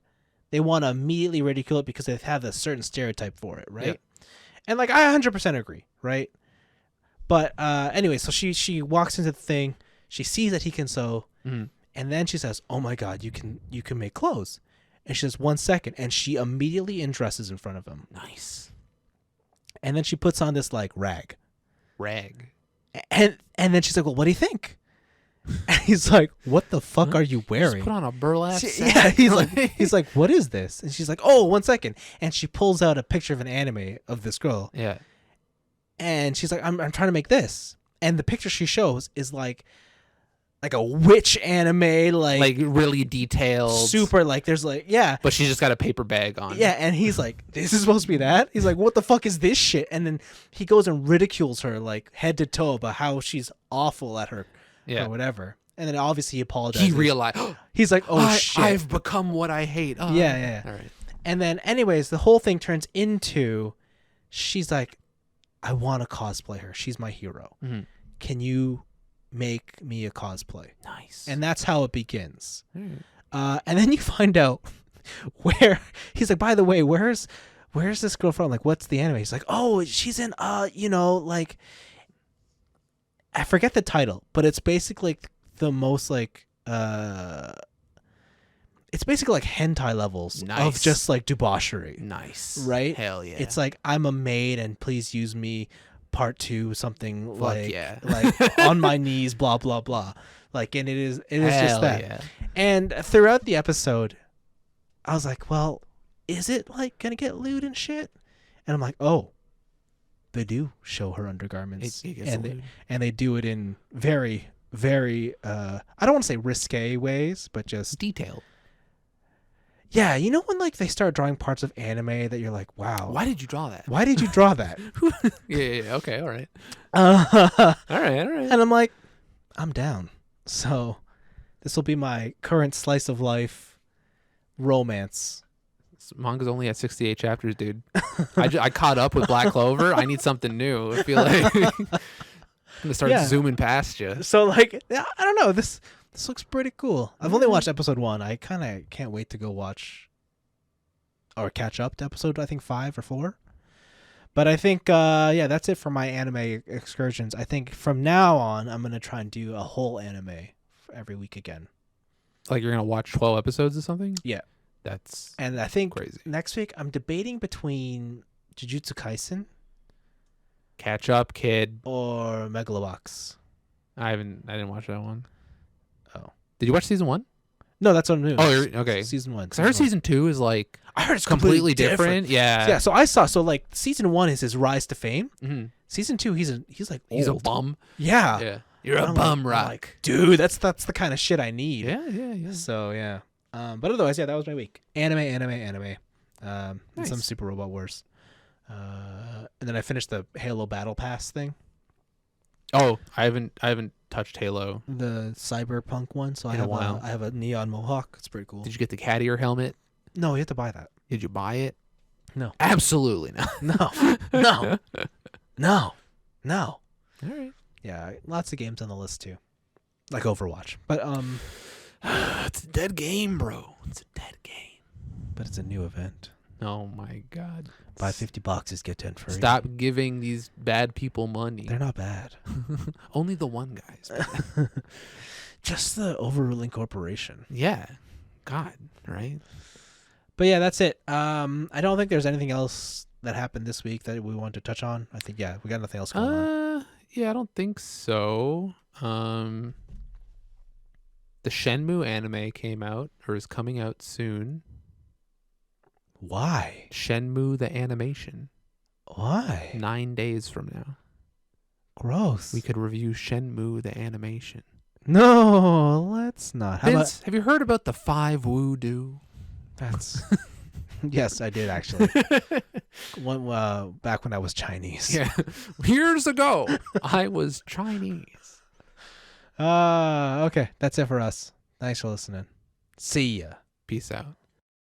they want to immediately ridicule it because they have a certain stereotype for it, right? Yeah. And like, I 100% agree, right? But anyway, so she walks into the thing, she sees that he can sew, Mm-hmm. and then she says, "Oh my god, you can make clothes." And she says, 1 second. And she immediately undresses in front of him. Nice. And then she puts on this like rag. Rag. And then she's like, well, what do you think? And he's like, what the fuck are you wearing? Just put on a burlap sack. Yeah, he's like, what is this? And she's like, oh, 1 second. And she pulls out a picture of an anime of this girl. Yeah. And she's like, I'm trying to make this. And the picture she shows is like a witch anime, like really detailed. super, like there's like, yeah. But she's just got a paper bag on. Yeah, and he's like, this is supposed to be that? He's like, what the fuck is this shit? And then he goes and ridicules her like head to toe about how she's awful at her or whatever. And then obviously he apologizes. He realized. He's like, oh shit. I've become what I hate. Oh. Yeah. All right. And then anyways, the whole thing turns into, she's like, I want to cosplay her. She's my hero. Mm-hmm. Can you make me a cosplay? Nice. And that's how it begins. Mm. And then you find out where he's like, by the way, where's this girl from? Like, what's the anime? He's like, oh, she's in, like, I forget the title, but it's basically the most like, it's basically like hentai levels of just like debauchery. Nice. Right? Hell yeah. It's like, I'm a maid and please use me part 2, something like on my knees, blah, blah, blah. Like, and it is just that. Yeah. And throughout the episode, I was like, well, is it like going to get lewd and shit? And I'm like, oh, they do show her undergarments. And they do it in very, very, I don't want to say risque ways, but just detailed. Yeah, you know when like they start drawing parts of anime that you're like, wow. Why did you draw that? Why did you draw that? Yeah. Okay. All right. All right. And I'm like, I'm down. So this will be my current slice of life romance. This manga's only at 68 chapters, dude. I caught up with Black Clover. I need something new. I feel like I'm gonna start zooming past you. So like, I don't know. This looks pretty cool. I've only watched episode 1. I kind of can't wait to go watch or catch up to episode, I think 5 or 4. But I think, that's it for my anime excursions. I think from now on, I'm going to try and do a whole anime every week again. Like you're going to watch 12 episodes or something? Yeah. And I think crazy. Next week, I'm debating between Jujutsu Kaisen. Catch Up Kid. Or Megalobox. I didn't watch that one. Oh. Did you watch season 1? No, that's what I'm doing. Oh, okay. Season 1. Because I heard season 2 is like, I heard it's completely different. Yeah. Yeah. So I saw. So like season 1 is his rise to fame. Mm-hmm. Season 2, he's like he's a old. bum. Yeah. Yeah. You're a bum, right? rock. Like, dude, that's the kind of shit I need. Yeah. So yeah. But otherwise, that was my week. Anime. And Nice. some Super Robot Wars. And then I finished the Halo Battle Pass thing. Oh, I haven't touched Halo. The Cyberpunk one. So I have a neon mohawk. It's pretty cool. Did you get the cat ear helmet? No, you have to buy that. Did you buy it? No. Absolutely not. No. All right. Yeah, lots of games on the list too, like Overwatch. But it's a dead game, bro. It's a dead game. But it's a new event. Oh my god. Buy 50 boxes, get 10 free. Stop giving these bad people money. They're not bad. Only the one guys. Just the overruling corporation. Yeah. God, right? But yeah, that's it. I don't think there's anything else that happened this week that we want to touch on. I think we got nothing else going on. Yeah, I don't think so. The Shenmue anime came out or is coming out soon. Why? Shenmue the animation. Why? 9 days from now. Gross. We could review Shenmue the animation. No, let's not. Vince, have you heard about the 5 Woo-Doo? That's... Yes, I did actually. Back when I was Chinese. Yeah. Years ago, I was Chinese. Okay. That's it for us. Thanks for listening. See ya. Peace out.